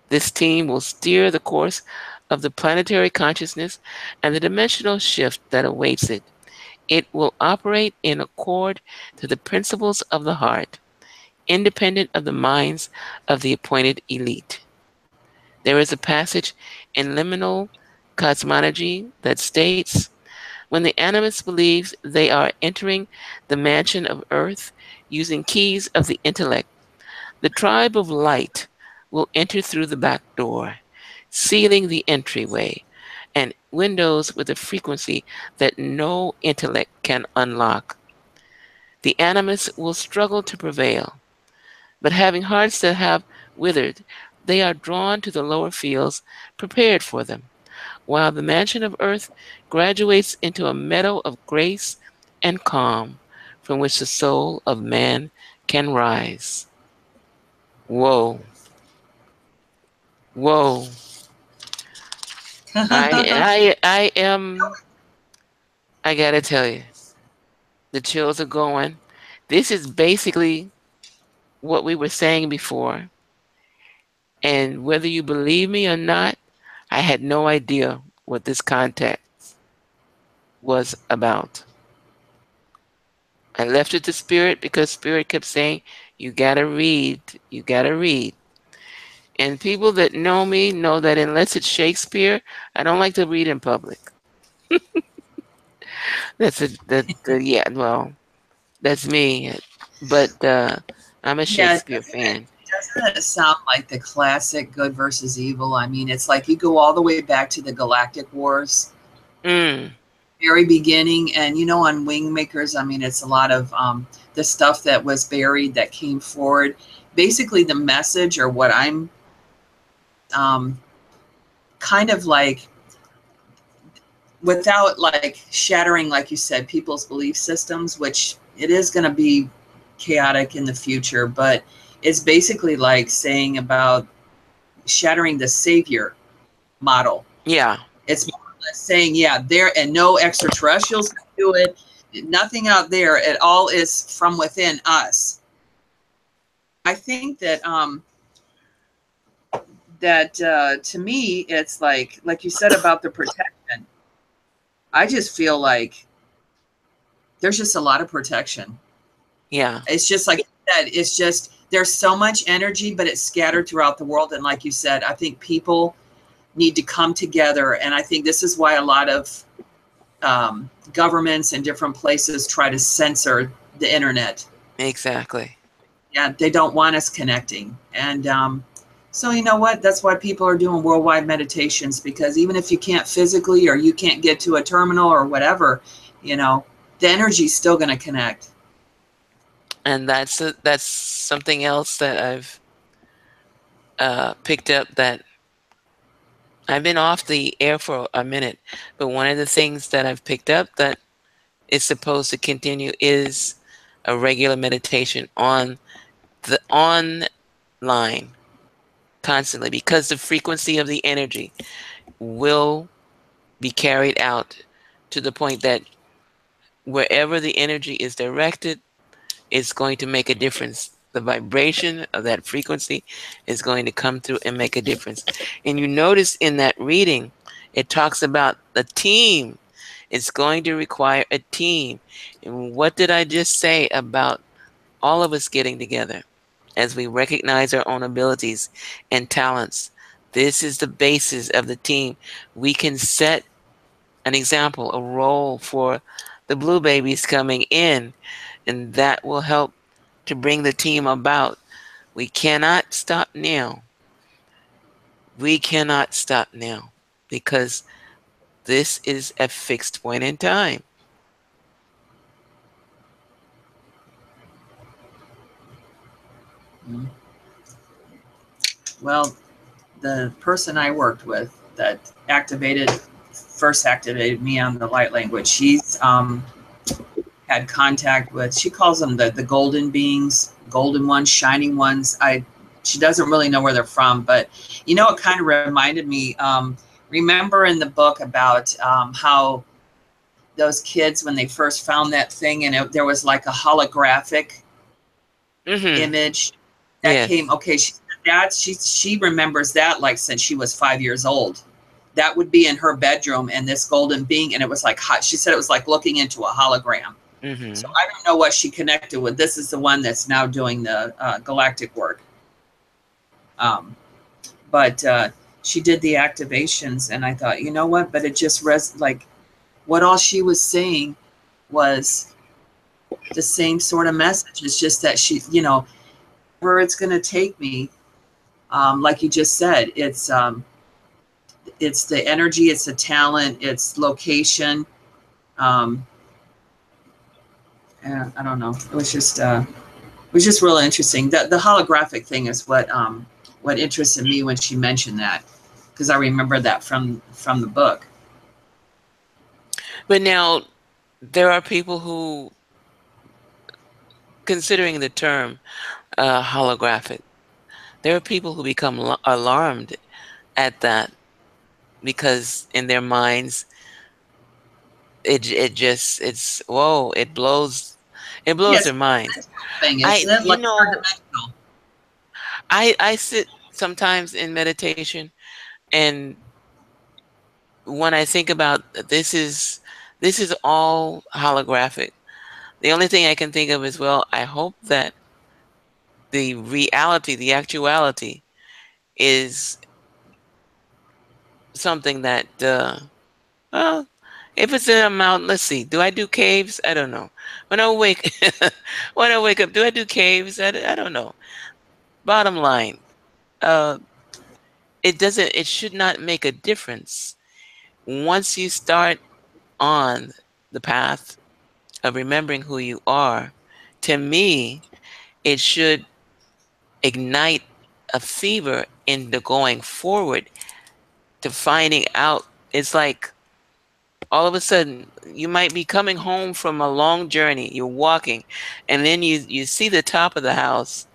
This team will steer the course of the planetary consciousness and the dimensional shift that awaits it. It will operate in accord to the principles of the heart, independent of the minds of the appointed elite. There is a passage in liminal cosmology that states, when the animist believes they are entering the mansion of Earth using keys of the intellect, the tribe of light will enter through the back door, sealing the entryway and windows with a frequency that no intellect can unlock. The animists will struggle to prevail, but having hearts that have withered, they are drawn to the lower fields prepared for them, while the mansion of Earth graduates into a meadow of grace and calm from which the soul of man can rise. Whoa. Whoa. I gotta tell you, the chills are going. This is basically what we were saying before. And whether you believe me or not, I had no idea what this context was about. I left it to Spirit because Spirit kept saying, you gotta read, you gotta read. And people that know me know that unless it's Shakespeare, I don't like to read in public. Yeah, well, that's me. But I'm a Yeah, Shakespeare fan. doesn't it sound like the classic good versus evil? I mean, it's like you go all the way back to the Galactic Wars, Mm, very beginning, and on Wingmakers, I mean, it's a lot of the stuff that was buried that came forward. Basically, the message, or what I'm um, kind of like, without like shattering, like you said, people's belief systems, which it is going to be chaotic in the future, but it's basically like saying about shattering the savior model. yeah, It's more or less saying, yeah, there, and no extraterrestrials can do it. Nothing out there. It all is from within us. I think that to me, it's like you said about the protection. I just feel like there's just a lot of protection. yeah. It's just like that. It's just there's so much energy, but it's scattered throughout the world. And like you said, I think people need to come together. And I think this is why a lot of governments and different places try to censor the internet. Exactly. Yeah, they don't want us connecting. And so you know what? That's why people are doing worldwide meditations, because even if you can't physically, or you can't get to a terminal or whatever, the energy's still going to connect. And that's something else that I've picked up, that I've been off the air for a minute, but one of the things that I've picked up that is supposed to continue is a regular meditation on the online constantly, because the frequency of the energy will be carried out to the point that wherever the energy is directed, it's going to make a difference. The vibration of that frequency is going to come through and make a difference. And you notice in that reading, it talks about the team. It's going to require a team. And what did I just say about all of us getting together as we recognize our own abilities and talents? This is the basis of the team. We can set an example, a role for the blue babies coming in, and that will help to bring the team about. We cannot stop now. We cannot stop now, because this is a fixed point in time. Well, the person I worked with that first activated me on the light language, she's had contact with, she calls them the golden beings, golden ones, shining ones. She doesn't really know where they're from, but it kind of reminded me, remember in the book about how those kids, when they first found that thing, and there was like a holographic image that Yes. came. Okay, she remembers that like since she was 5 years old. That would be in her bedroom, and this golden being, and it was like hot. She said it was like looking into a hologram. So I don't know what she connected with. This is the one that's now doing the galactic work. But she did the activations, and I thought, you know what? But it just like what all she was saying was the same sort of message. It's just that she, where it's going to take me, like you just said, it's the energy, it's the talent, it's location. I don't know. It was just really interesting. The holographic thing is what interested me when she mentioned that, because I remember that from the book. But now there are people who, considering the term holographic, there are people who become alarmed at that, because in their minds it's whoa, it blows Yes, their minds. thing, isn't it? Like dimensional. I sit sometimes in meditation, and when I think about this is all holographic. The only thing I can think of is, well, I hope that the reality, the actuality, is something that, well, if it's in a mountain, let's see. Do I do caves? I don't know. When I wake, when I wake up, do I do caves? I don't know. Bottom line, uh, it doesn't. It should not make a difference once you start on the path of remembering who you are. To me, it should ignite a fever in the going forward to finding out. It's like all of a sudden you might be coming home from a long journey, you're walking, and then you see the top of the house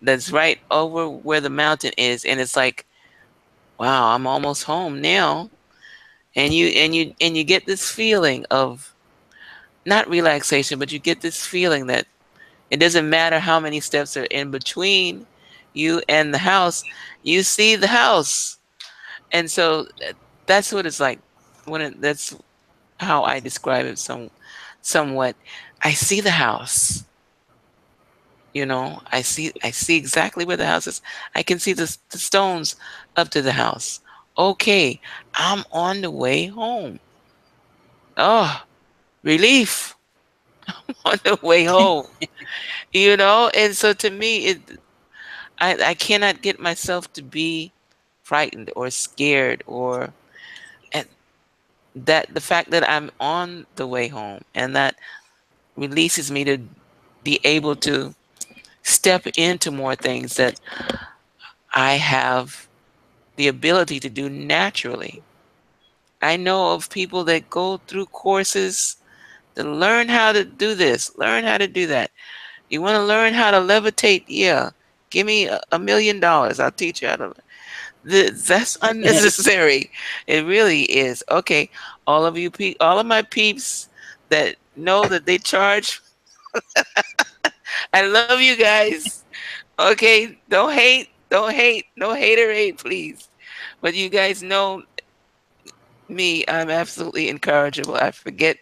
that's right over where the mountain is, and it's like, wow, I'm almost home now. And you get this feeling of not relaxation, but you get this feeling that it doesn't matter how many steps are in between you and the house, you see the house. And so that's what it's like that's how I describe it somewhat. I see the house, I see exactly where the house is. I can see the stones up to the house. Okay, I'm on the way home. Oh, relief. On the way home. And so to me, I cannot get myself to be frightened or scared, or and that the fact that I'm on the way home, and that releases me to be able to step into more things that I have the ability to do naturally. I know of people that go through courses to learn how to do this, learn how to do that. You want to learn how to levitate? Yeah. Give me $1 million. I'll teach you how to. That's unnecessary. It really is. Okay, all of my peeps that know that they charge. I love you guys. Okay, don't hate, no haterade, please. But you guys know me. I'm absolutely incorrigible. I forget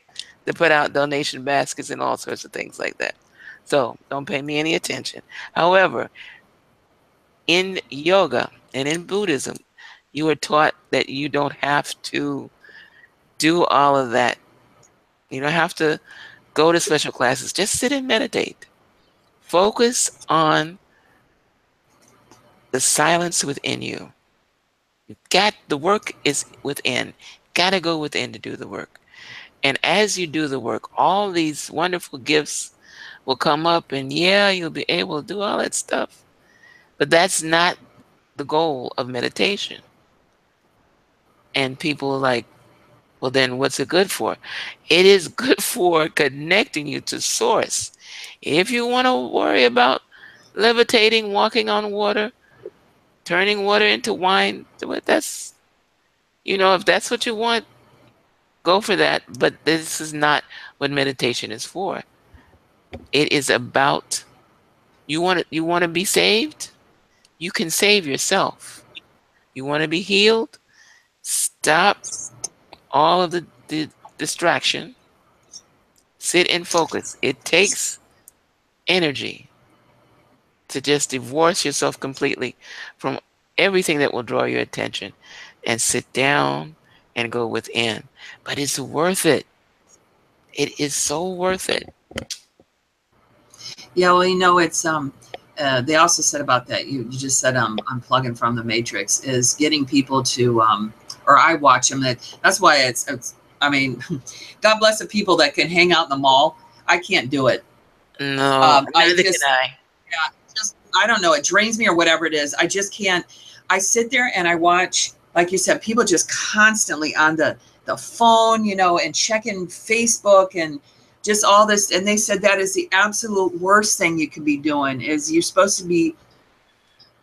to put out donation baskets and all sorts of things like that. So don't pay me any attention. However, in yoga and in Buddhism, you are taught that you don't have to do all of that. You don't have to go to special classes. Just sit and meditate. Focus on the silence within you. The work is within. Gotta go within to do the work. And as you do the work, all these wonderful gifts will come up, and yeah, you'll be able to do all that stuff. But that's not the goal of meditation. And people are like, well, then what's it good for? It is good for connecting you to source. If you want to worry about levitating, walking on water, turning water into wine, if that's what you want, go for that. But this is not what meditation is for. It is about, you want to be saved? You can save yourself. You want to be healed? Stop all of the distraction. Sit and focus. It takes energy to just divorce yourself completely from everything that will draw your attention and sit down and go within. But it's worth it. It is so worth it. Yeah, well, it's they also said about that. You just said unplugging from the matrix is getting people to or I watch them. That's why it's I mean, God bless the people that can hang out in the mall. I can't do it. No, neither can I. Yeah, just I don't know. It drains me or whatever it is. I just can't. I sit there and I watch, like you said, people just constantly on the phone, and checking Facebook and just all this. And they said that is the absolute worst thing you could be doing. Is you're supposed to be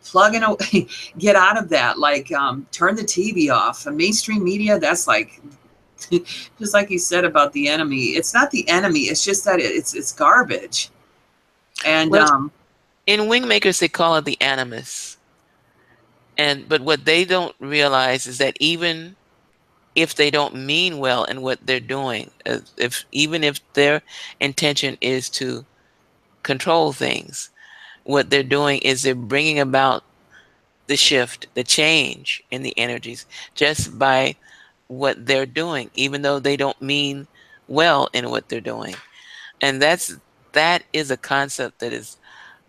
plugging away, get out of that. Like turn the TV off. Mainstream media, that's like. Just like you said about the enemy, it's not the enemy. It's just that it's garbage. And well, in Wingmakers, they call it the animus. But what they don't realize is that even if they don't mean well in what they're doing, if even if their intention is to control things, what they're doing is they're bringing about the shift, the change in the energies just by what they're doing, even though they don't mean well in what they're doing. And that is a concept that is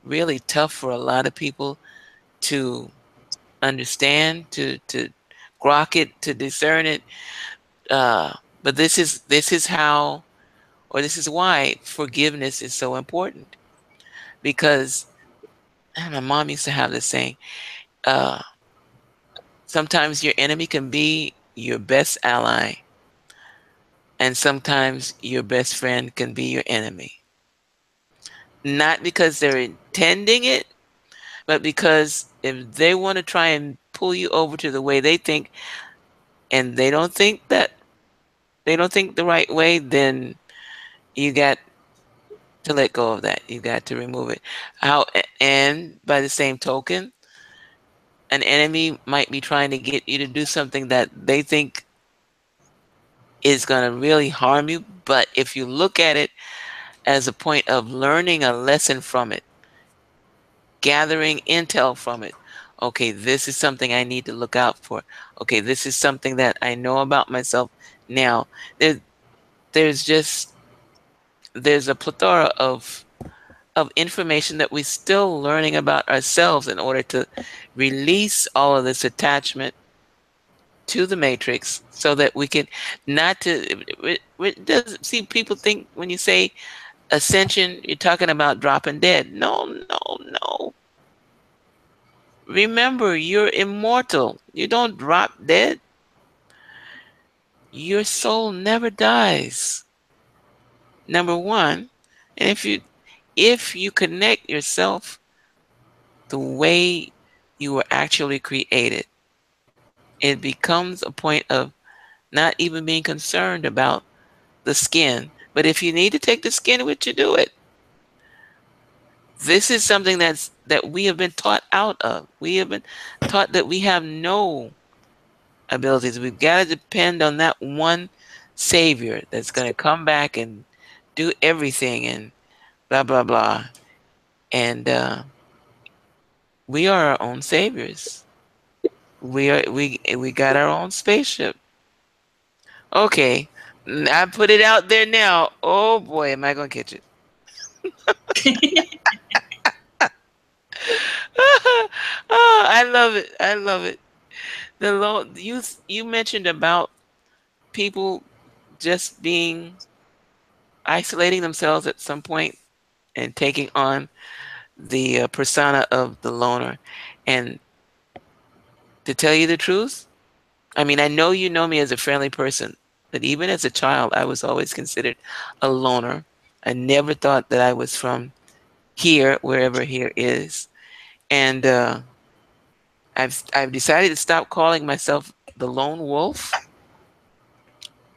really tough for a lot of people to understand, to grok it, to discern it. But this is how, or this is why forgiveness is so important. Because my mom used to have this saying, uh, sometimes your enemy can be your best ally, and sometimes your best friend can be your enemy. Not because they're intending it, but because if they want to try and pull you over to the way they think, and they don't think the right way, then you got to let go of that. You got to remove it. How, and by the same token, an enemy might be trying to get you to do something that they think is going to really harm you. But if you look at it as a point of learning a lesson from it, gathering intel from it, okay, this is something I need to look out for. Okay, this is something that I know about myself now. There's just there's a plethora of information that we're still learning about ourselves in order to release all of this attachment to the matrix, so that we can not to it does see people think when you say ascension you're talking about dropping dead. No, no, no. Remember, you're immortal. You don't drop dead. Your soul never dies, number one. And if you connect yourself the way you were actually created, it becomes a point of not even being concerned about the skin. But if you need to take the skin with you, do it. This is something that we have been taught out of. We have been taught that we have no abilities. We've got to depend on that one savior that's going to come back and do everything and blah blah blah. And we are our own saviors. We got our own spaceship. Okay, I put it out there now. Oh boy, am I gonna catch it? Oh, I love it. I love it. You mentioned about people just being isolating themselves at some point and taking on the persona of the loner. And to tell you the truth, I mean, I know you know me as a friendly person, but even as a child, I was always considered a loner. I never thought that I was from here, wherever here is. And I've decided to stop calling myself the lone wolf,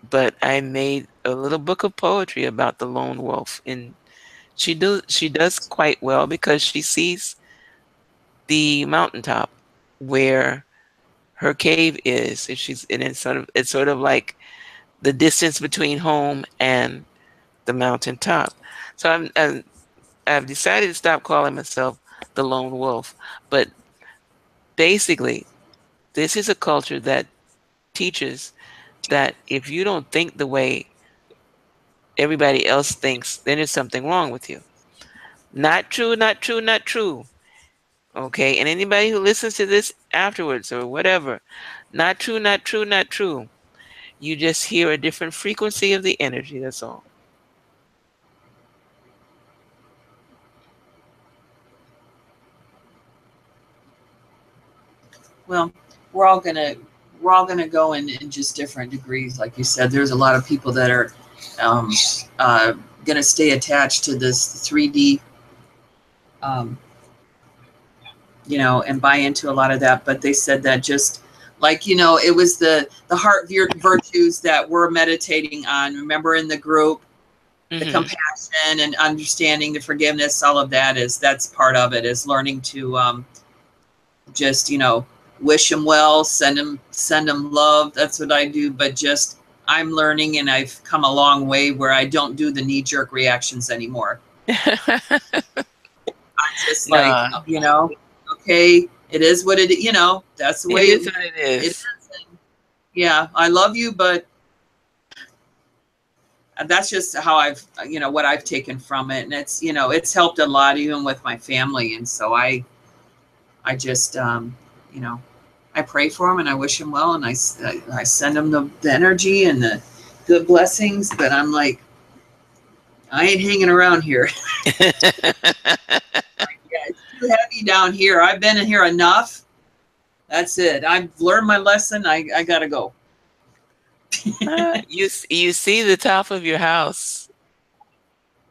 but I made a little book of poetry about the lone wolf, and she does quite well because she sees the mountaintop where her cave is. If she's and it's sort of like the distance between home and the mountaintop. So I've decided to stop calling myself the lone wolf, but basically, this is a culture that teaches that if you don't think the way everybody else thinks, then there's something wrong with you. Not true, not true, not true. Okay, and anybody who listens to this afterwards or whatever, not true, not true, not true. You just hear a different frequency of the energy, that's all. Well, we're all gonna go in just different degrees, like you said. There's a lot of people that are um, gonna stay attached to this 3D, um, and buy into a lot of that. But they said that just like it was the heart virtues that we're meditating on. Remember in the group, the Hmm. compassion and understanding, the forgiveness, all of that that's part of it. Is learning to just wish them well, send them love. That's what I do. But just I'm learning, and I've come a long way where I don't do the knee-jerk reactions anymore. I'm just like, No, okay, it is what it is. That's the it way is what it it is. is. And yeah, I love you, but that's just how what I've taken from it. And it's helped a lot even with my family. And so I just, I pray for them and I wish them well. And I send them the energy and the good blessings, but I'm like, I ain't hanging around here. Yeah, it's too heavy down here. I've been in here enough. That's it. I've learned my lesson. I gotta go. You see the top of your house.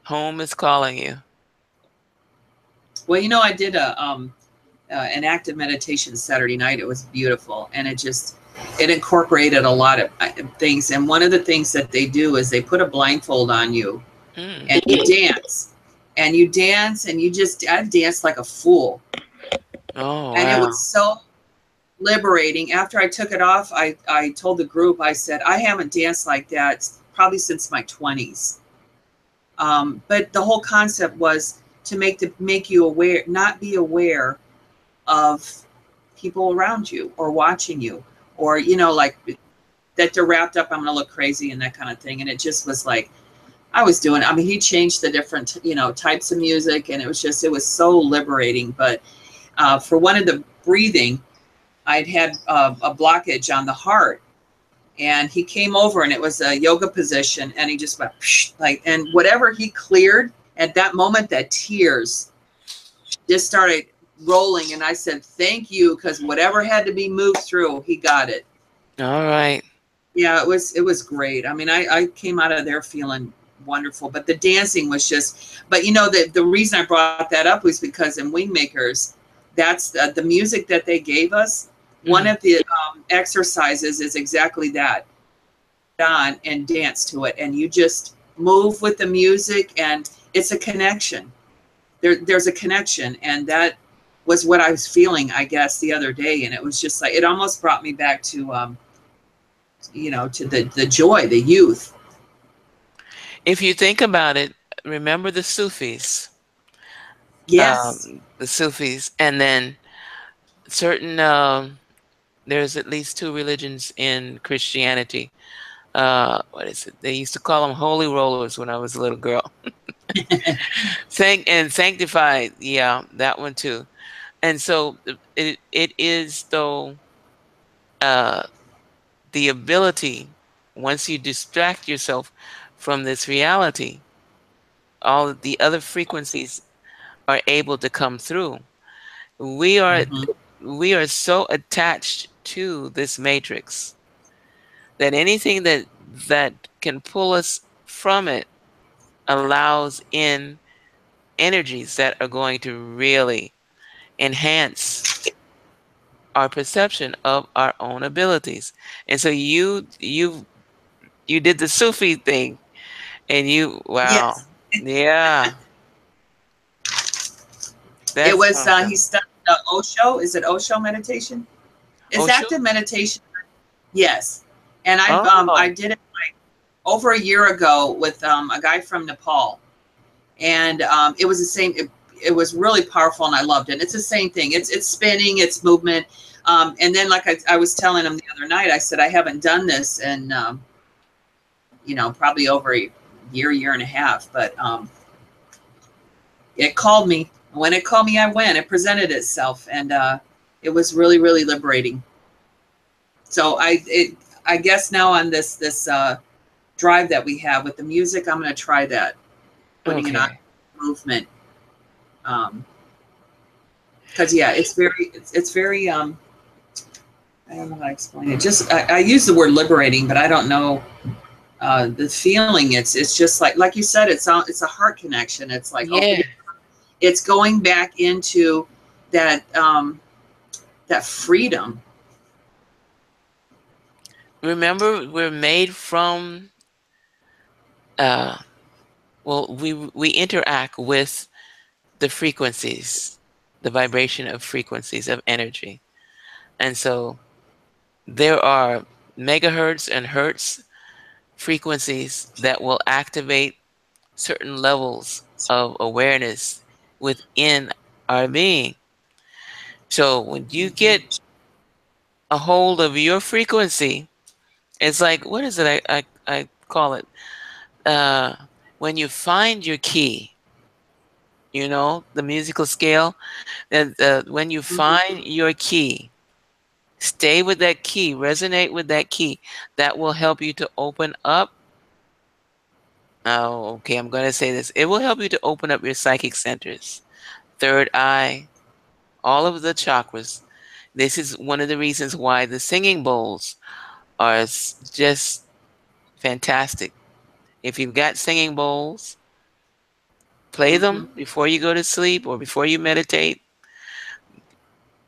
Home is calling you. Well, I did an active meditation Saturday night. It was beautiful, and it incorporated a lot of things. And one of the things that they do is they put a blindfold on you, and you dance, and you I danced like a fool. Oh, And it wow. was so liberating. After I took it off, I told the group, I said, I haven't danced like that probably since my 20s. But the whole concept was to make you aware, not be aware of people around you or watching you, or, like that they're wrapped up, I'm going to look crazy and that kind of thing. And it just was like, he changed the different, types of music, and it was so liberating. But for one of the breathing, I'd had a blockage on the heart, and he came over, and it was a yoga position, and he just went and whatever he cleared at that moment, that tears just started rolling. And I said, thank you, because whatever had to be moved through, he got it. All right. Yeah, it was great. I mean, I came out of there feeling wonderful, but the dancing was but the reason I brought that up was because in Wingmakers, that's the music that they gave us. One of the exercises is exactly that. On and dance to it, and you just move with the music, and it's a connection. There's a connection, and that was what I was feeling, I guess, the other day. And it was just like, it almost brought me back to to the joy, the youth. If you think about it, remember the Sufis. Yes. The Sufis, and then certain there's at least two religions in Christianity. What is it? They used to call them holy rollers when I was a little girl. Sanctified, yeah, that one too. And so it is though the ability, once you distract yourself from this reality, all of the other frequencies are able to come through. We are we are so attached to this matrix that anything that can pull us from it allows in energies that are going to really enhance our perception of our own abilities. And so you did the Sufi thing, and wow, Yes. yeah, It that's was something. he studied Osho. Is it Osho meditation? It's Osho? active meditation. Yes. And I Oh, did it like over a year ago with a guy from Nepal. And it was the same. It was really powerful, and I loved it. It's the same thing. It's spinning, it's movement. And then, like I was telling him the other night, I said I haven't done this in probably over a year and a half. But it called me. When it called me, I went. It presented itself, and it was really, really liberating. So I guess now on this drive that we have with the music, I'm going to try that, putting it on okay. movement. Because yeah, it's very I don't know how to explain it. Just I use the word liberating, but I don't know the feeling. It's just like you said, it's a heart connection. It's like Yeah. it's going back into that that freedom. Remember, we're made from well, we interact with the frequencies, the vibration of frequencies of energy. And so there are megahertz and hertz frequencies that will activate certain levels of awareness within our being. So when you get a hold of your frequency, it's like, what is it? I call it, uh, when you find your key, the musical scale, and when you find your key, stay with that key, resonate with that key. That will help you to open up. Oh, okay, I'm going to say this. It will help you to open up your psychic centers, third eye, all of the chakras. This is one of the reasons why the singing bowls are just fantastic. If you've got singing bowls, play them before you go to sleep or before you meditate.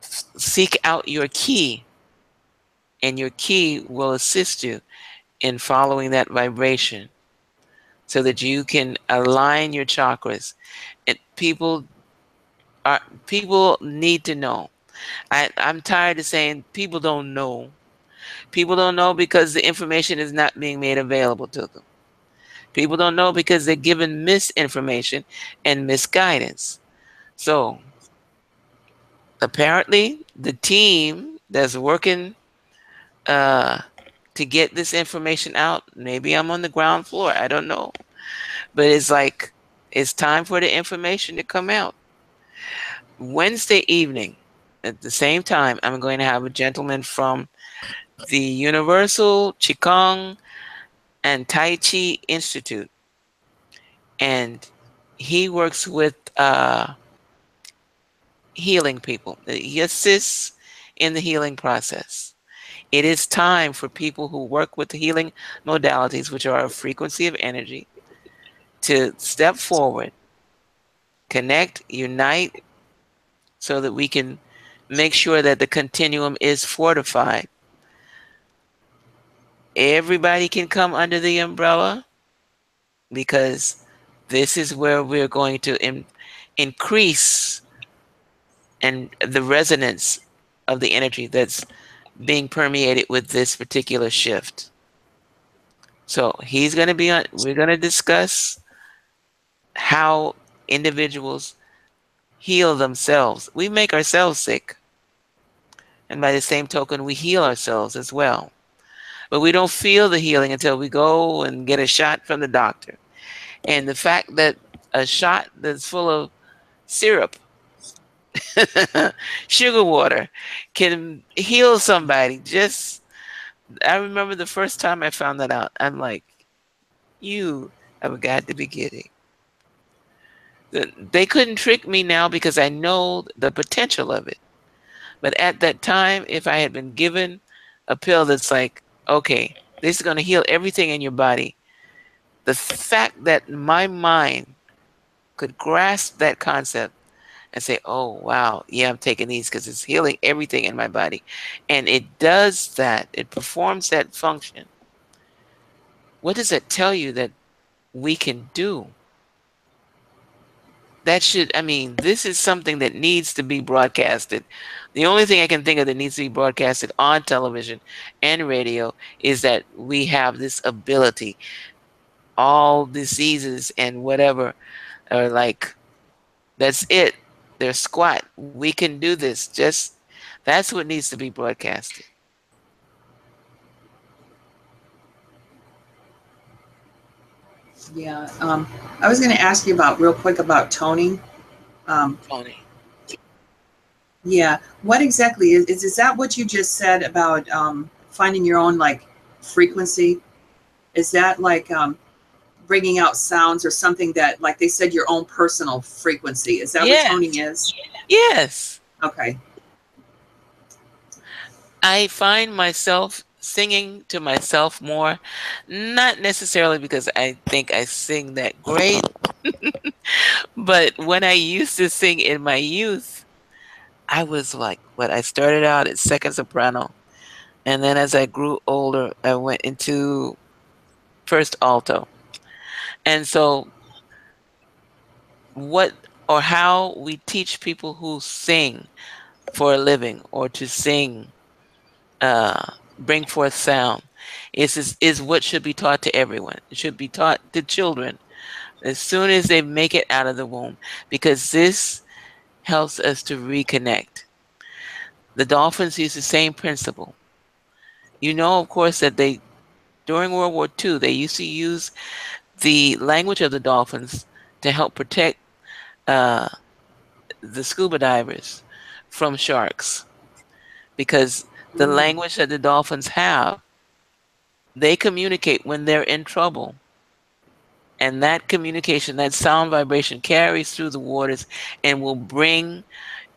Seek out your key, and your key will assist you in following that vibration so that you can align your chakras. And people need to know. I'm tired of saying people don't know. People don't know because the information is not being made available to them. People don't know because they're given misinformation and misguidance. So apparently, the team that's working uh, to get this information out, maybe I'm on the ground floor, I don't know. But it's like, it's time for the information to come out. Wednesday evening, at the same time, I'm going to have a gentleman from the Universal Qigong and Tai Chi Institute. And he works with healing people. He assists in the healing process. It is time for people who work with the healing modalities, which are a frequency of energy, to step forward, connect, unite, so that we can make sure that the continuum is fortified. Everybody can come under the umbrella because this is where we're going to increase and the resonance of the energy that's being permeated with this particular shift. So he's going to be on, we're going to discuss how individuals heal themselves. We make ourselves sick. And by the same token, we heal ourselves as well. But we don't feel the healing until we go and get a shot from the doctor. And the fact that a shot that's full of syrup, sugar water, can heal somebody. I remember the first time I found that out. I'm like, you have got to be kidding. They couldn't trick me now because I know the potential of it. But at that time, if I had been given a pill that's like, okay, this is going to heal everything in your body, the fact that my mind could grasp that concept and say, oh, wow, yeah, I'm taking these because it's healing everything in my body. And it does that. It performs that function. What does that tell you that we can do? This is something that needs to be broadcasted. The only thing I can think of that needs to be broadcasted on television and radio is that we have this ability. All diseases and whatever are like, that's it. They're squat. We can do this. That's what needs to be broadcasted. Yeah. I was going to ask you real quick about toning. Tony. Yeah. What exactly is that what you just said about finding your own frequency? Is that bringing out sounds or something that, like they said, your own personal frequency? Is that what toning is? Yes. Okay. I find myself singing to myself more, not necessarily because I think I sing that great, but when I used to sing in my youth, I was like, I started out at second soprano, and then as I grew older, I went into first alto. And so how we teach people who sing for a living or to sing bring forth sound is what should be taught to everyone. It should be taught to children as soon as they make it out of the womb, because this helps us to reconnect. The dolphins use the same principle. You know, of course, that they during World War II they used to use the language of the dolphins to help protect uh, the scuba divers from sharks, because the language that the dolphins have, they communicate when they're in trouble. And that communication, that sound vibration carries through the waters and will bring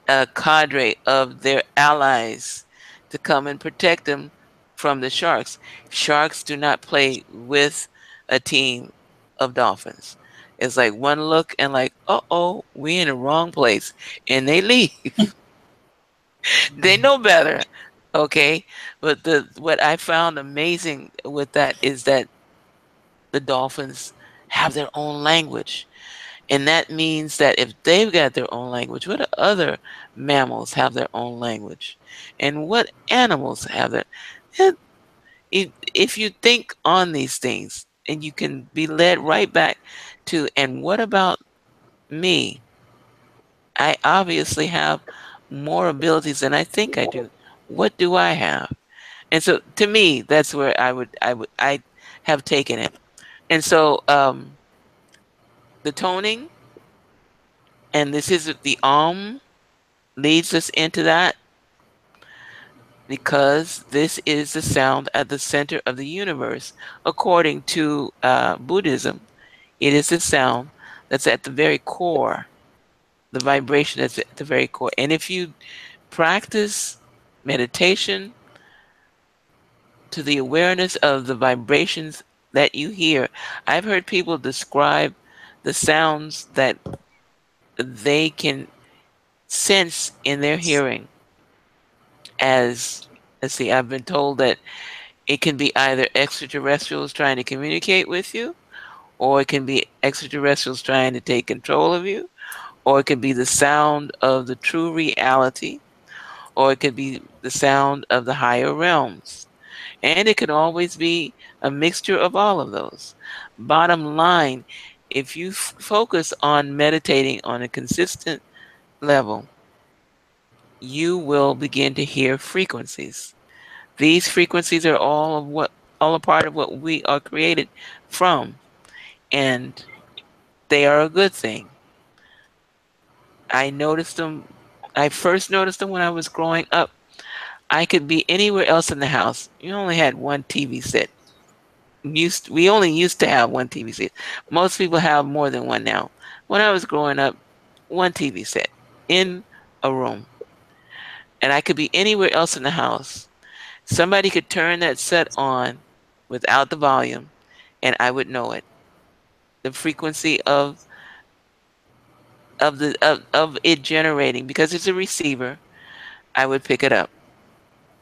a cadre of their allies to come and protect them from the sharks. Sharks do not play with a team of dolphins. It's like one look and like, uh-oh, we in the wrong place. And they leave. They know better. Okay. But what I found amazing with that is that the dolphins have their own language. And that means that if they've got their own language, what other mammals have their own language? And what animals have their... If you think on these things, and you can be led right back to, and what about me? I obviously have more abilities than I think I do. What do I have? And so to me, that's where I have taken it. And so the toning, and this is the leads us into that, because this is the sound at the center of the universe. According to Buddhism, it is the sound that's at the very core, the vibration that's at the very core. And if you practice meditation to the awareness of the vibrations that you hear, I've heard people describe the sounds that they can sense in their hearing as, let's see, I've been told that it can be either extraterrestrials trying to communicate with you, or it can be extraterrestrials trying to take control of you, or it could be the sound of the true reality, or it could be the sound of the higher realms. And it can always be a mixture of all of those. Bottom line, if you focus on meditating on a consistent level, you will begin to hear frequencies. These frequencies are all a part of what we are created from, and they are a good thing. I first noticed them when I was growing up. I could be anywhere else in the house. You only had one TV set. We only used to have one TV set. Most people have more than one now. When I was growing up, one TV set in a room. And I could be anywhere else in the house. Somebody could turn that set on without the volume, and I would know it. The frequency of it generating, because it's a receiver, I would pick it up.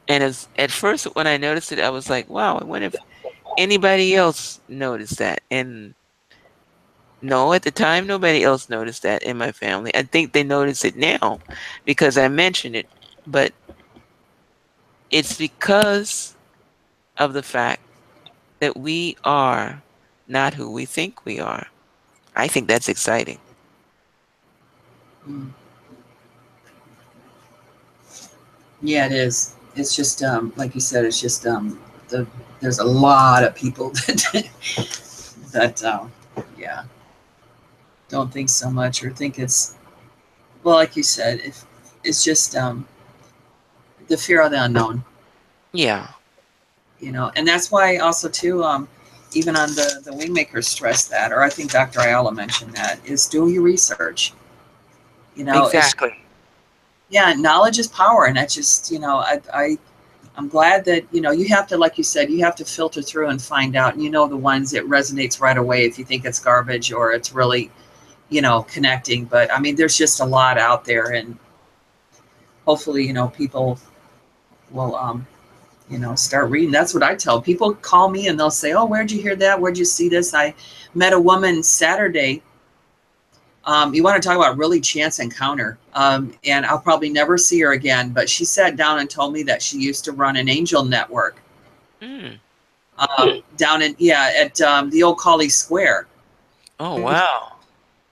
And at first when I noticed it, I was like, wow, I wonder if anybody else noticed that. And no, at the time, nobody else noticed that in my family. I think they notice it now because I mentioned it. But it's because of the fact that we are not who we think we are. I think that's exciting. Yeah, it is. It's just like you said. It's just there's a lot of people that yeah, don't think so much, or think it's, well, like you said, if it's just the fear of the unknown. Yeah. You know, and that's why also too, even on the Wingmakers stress that, or I think Dr. Ayala mentioned that, is do your research. You know, exactly. Yeah, knowledge is power, and that's just, you know, I'm glad that, you know, you have to, like you said, you have to filter through and find out, and you know, the ones that resonates right away if you think it's garbage or it's really, you know, connecting. But I mean, there's just a lot out there, and hopefully, you know, people will you know, start reading. That's what I tell people. Call me and they'll say, oh, where'd you hear that? Where'd you see this? I met a woman Saturday You want to talk about really chance encounter. And I'll probably never see her again, but she sat down and told me that she used to run an angel network Mm. down in, at the old Colley Square. Oh, wow.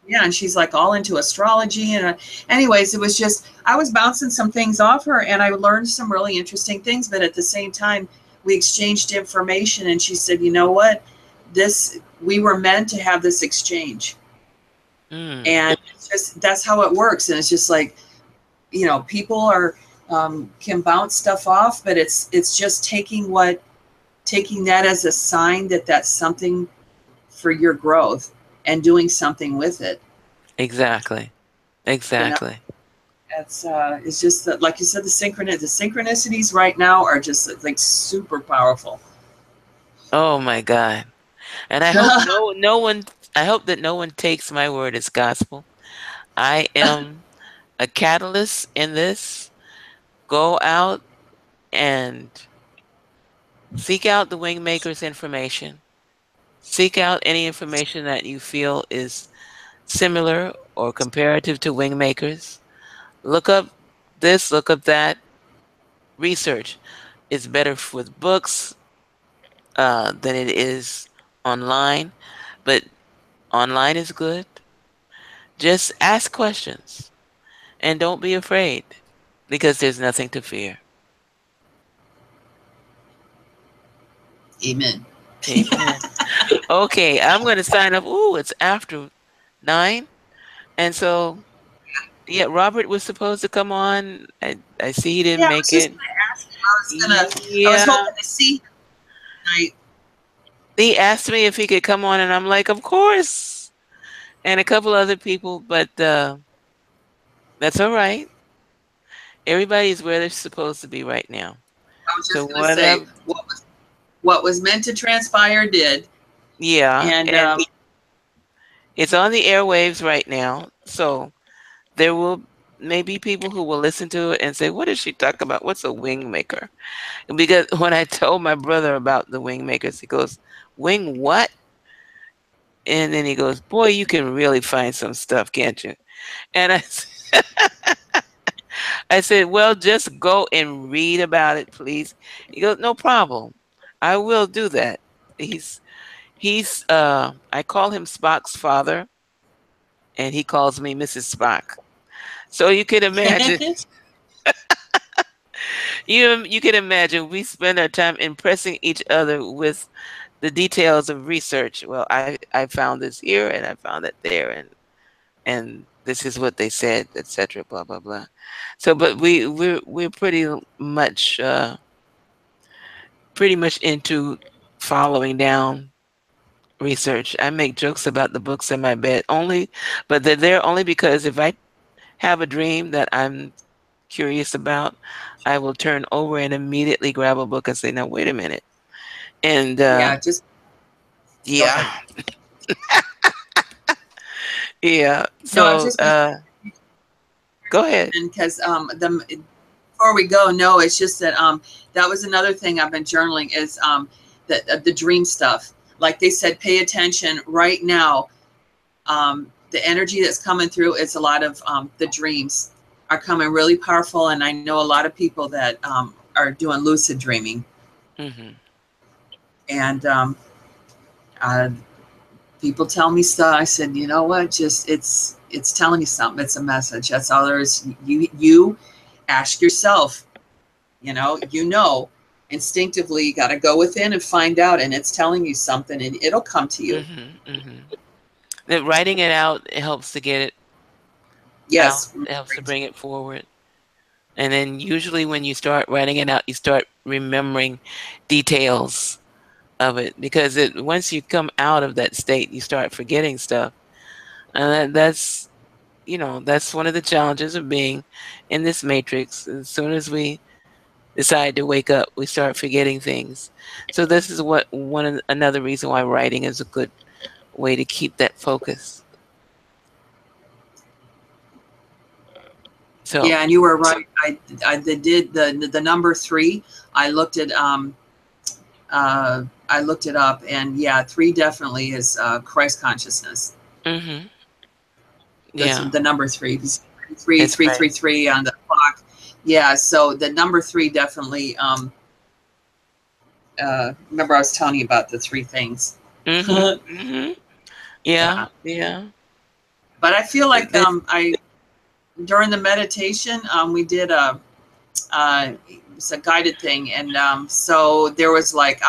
Yeah, and she's like all into astrology. And anyways, it was just, I was bouncing some things off her and I learned some really interesting things. But at the same time, we exchanged information and she said, you know what, we were meant to have this exchange. Mm. And it's just, that's how it works. And it's just like, people are, can bounce stuff off, but it's just taking that as a sign that that's something for your growth and doing something with it. Exactly. Exactly. It's just that, like you said, the synchronicities right now are just like super powerful. Oh my God. And I hope no one, I hope that no one takes my word as gospel. I am a catalyst in this. Go out and seek out the Wingmakers information. Seek out any information that you feel is similar or comparative to Wingmakers. Look up this, look up that. Research is better with books than it is online, but online is good. Just ask questions and don't be afraid because there's nothing to fear. Amen. Amen. Okay, I'm going to sign up. Ooh, it's after 9. And so, yeah, Robert was supposed to come on. I see he didn't Yeah, I make was just it. gonna ask him. I was Yeah. hoping to see him tonight. He asked me if he could come on, and I'm like, of course. And a couple other people, but that's all right. Everybody's where they're supposed to be right now. I was So just gonna say what was meant to transpire did. yeah, And and it's on the airwaves right now. So there will maybe people who will listen to it and say, what does she talk about? What's a wing maker? Because when I told my brother about the wing makers, he goes, wing what? And then he goes, boy, you can really find some stuff, can't you? And I said, well, just go and read about it, please. He goes, no problem. I will do that. I call him Spock's father, and he calls me Mrs. Spock. So you can imagine, you can imagine we spend our time impressing each other with the details of research. Well, I found this here and I found it there, and this is what they said, etc. Blah blah blah. So, but we're pretty much into following down research. I make jokes about the books in my bed only, but they're there only because if I have a dream that I'm curious about, I will turn over and immediately grab a book and say, "Now wait a minute." And yeah, just yeah, yeah. no, I was So just gonna go ahead. because before we go, no, it's just that that was another thing I've been journaling is the dream stuff. Like they said, pay attention right now. The energy that's coming through, it's a lot of the dreams are coming really powerful, and I know a lot of people that are doing lucid dreaming, Hmm. and people tell me stuff. I said, you know what? Just it's telling you something. It's a message. That's all there is. You ask yourself. Instinctively, you got to go within and find out, and it's telling you something, and it'll come to you. Hmm. Hmm. That writing it out, it helps to get it Yes. out. It helps to bring it forward. And then usually when you start writing it out, you start remembering details of it because once you come out of that state, you start forgetting stuff. And that's one of the challenges of being in this matrix. As soon as we decide to wake up, we start forgetting things. So this is another reason why writing is a good way to keep that focus. So Yeah, and you were right. I did the number 3. I looked at I looked it up, and yeah, 3 definitely is Christ consciousness. hmm That's Yeah, the number three. Three, it's three, right. three, three on the clock. Yeah, so the number three definitely. Remember, I was telling you about the three things. Mm-hmm. Mm-hmm. Yeah, Yeah, yeah. but I feel like This. I during the meditation we did it's a guided thing, and so there was like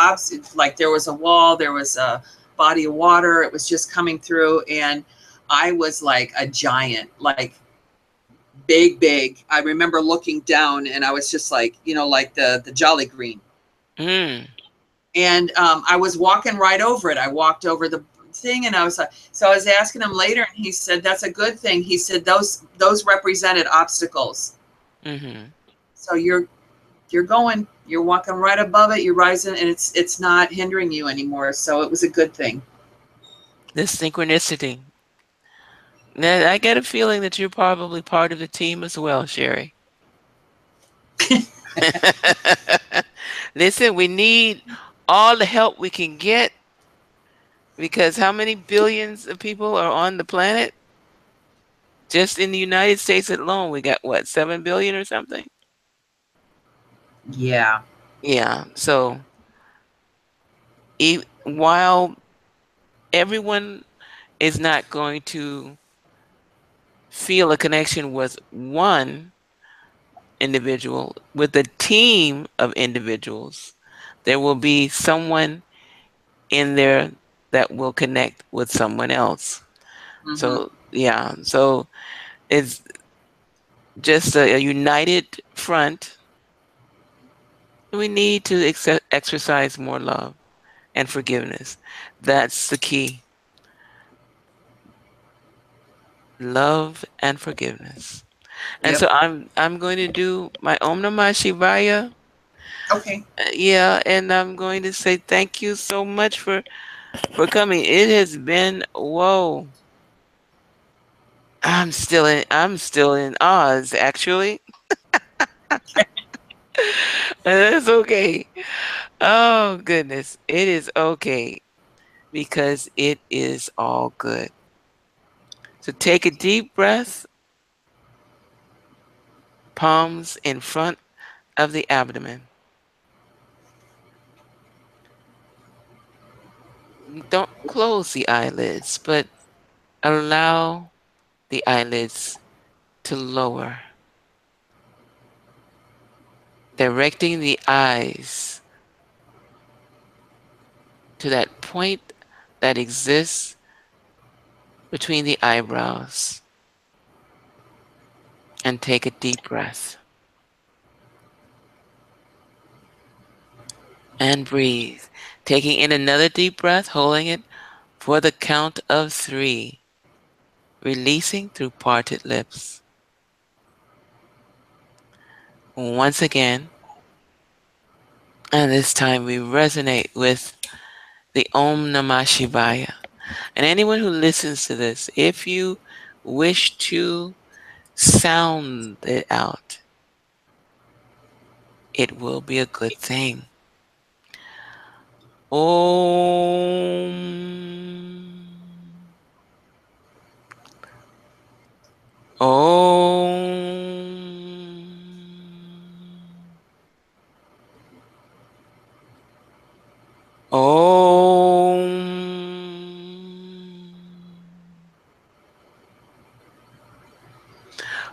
there was a wall, there was a body of water. It was just coming through, and I was like a giant, like big. I remember looking down, and I was just like, like the Jolly Green. Mm. And I was walking right over it. I walked over the thing, and I was like, so I was asking him later, and he said that's a good thing. He said those represented obstacles. Mm-hmm. So you're walking right above it. You're rising, and it's not hindering you anymore. So it was a good thing. This synchronicity. Now, I get a feeling that you're probably part of the team as well, Sherry. Listen, we need all the help we can get because how many billions of people are on the planet? Just in the United States alone, we got what, 7 billion or something? Yeah. Yeah. So while everyone is not going to feel a connection with one individual, with a team of individuals, there will be someone in there that will connect with someone else. Mm-hmm. So, yeah. So it's just a united front. We need to exercise more love and forgiveness. That's the key. Love and forgiveness. And Yep. so I'm going to do my Om Namah Shivaya. Okay. Yeah, and I'm going to say thank you so much for coming. It has been whoa. I'm still in Oz actually. That's okay. Oh goodness. It is okay because it is all good. So take a deep breath, palms in front of the abdomen. Don't close the eyelids, but allow the eyelids to lower, directing the eyes to that point that exists between the eyebrows. And take a deep breath. And breathe. Taking in another deep breath, holding it for the count of 3. Releasing through parted lips. Once again, and this time we resonate with the Om Namah Shivaya. And anyone who listens to this, if you wish to sound it out, it will be a good thing. Om. Om. Om.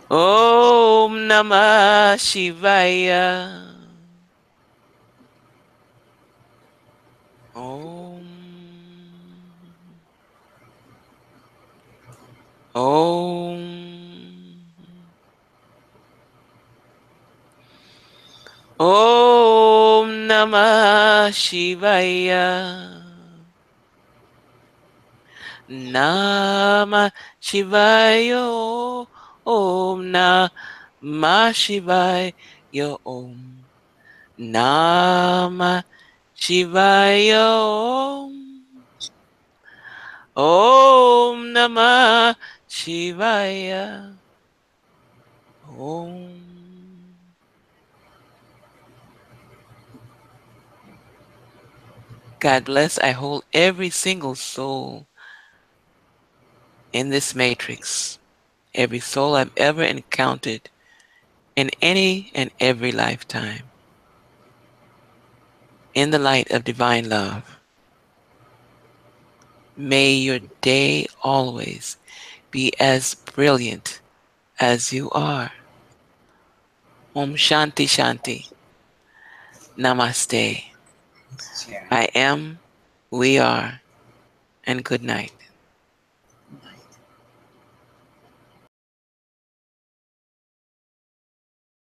Om Namah Shivaya. Om. Om. Om Namah Shivaya. Namah Shivaya. Om Namah Shivaya. Om Namah Shivaya. Om Namah Shivaya. Om. God bless. I hold every single soul in this matrix. every soul I've ever encountered in any and every lifetime. In the light of divine love, may your day always be as brilliant as you are. Om Shanti Shanti. Namaste. Sharon. I am, we are, and good night.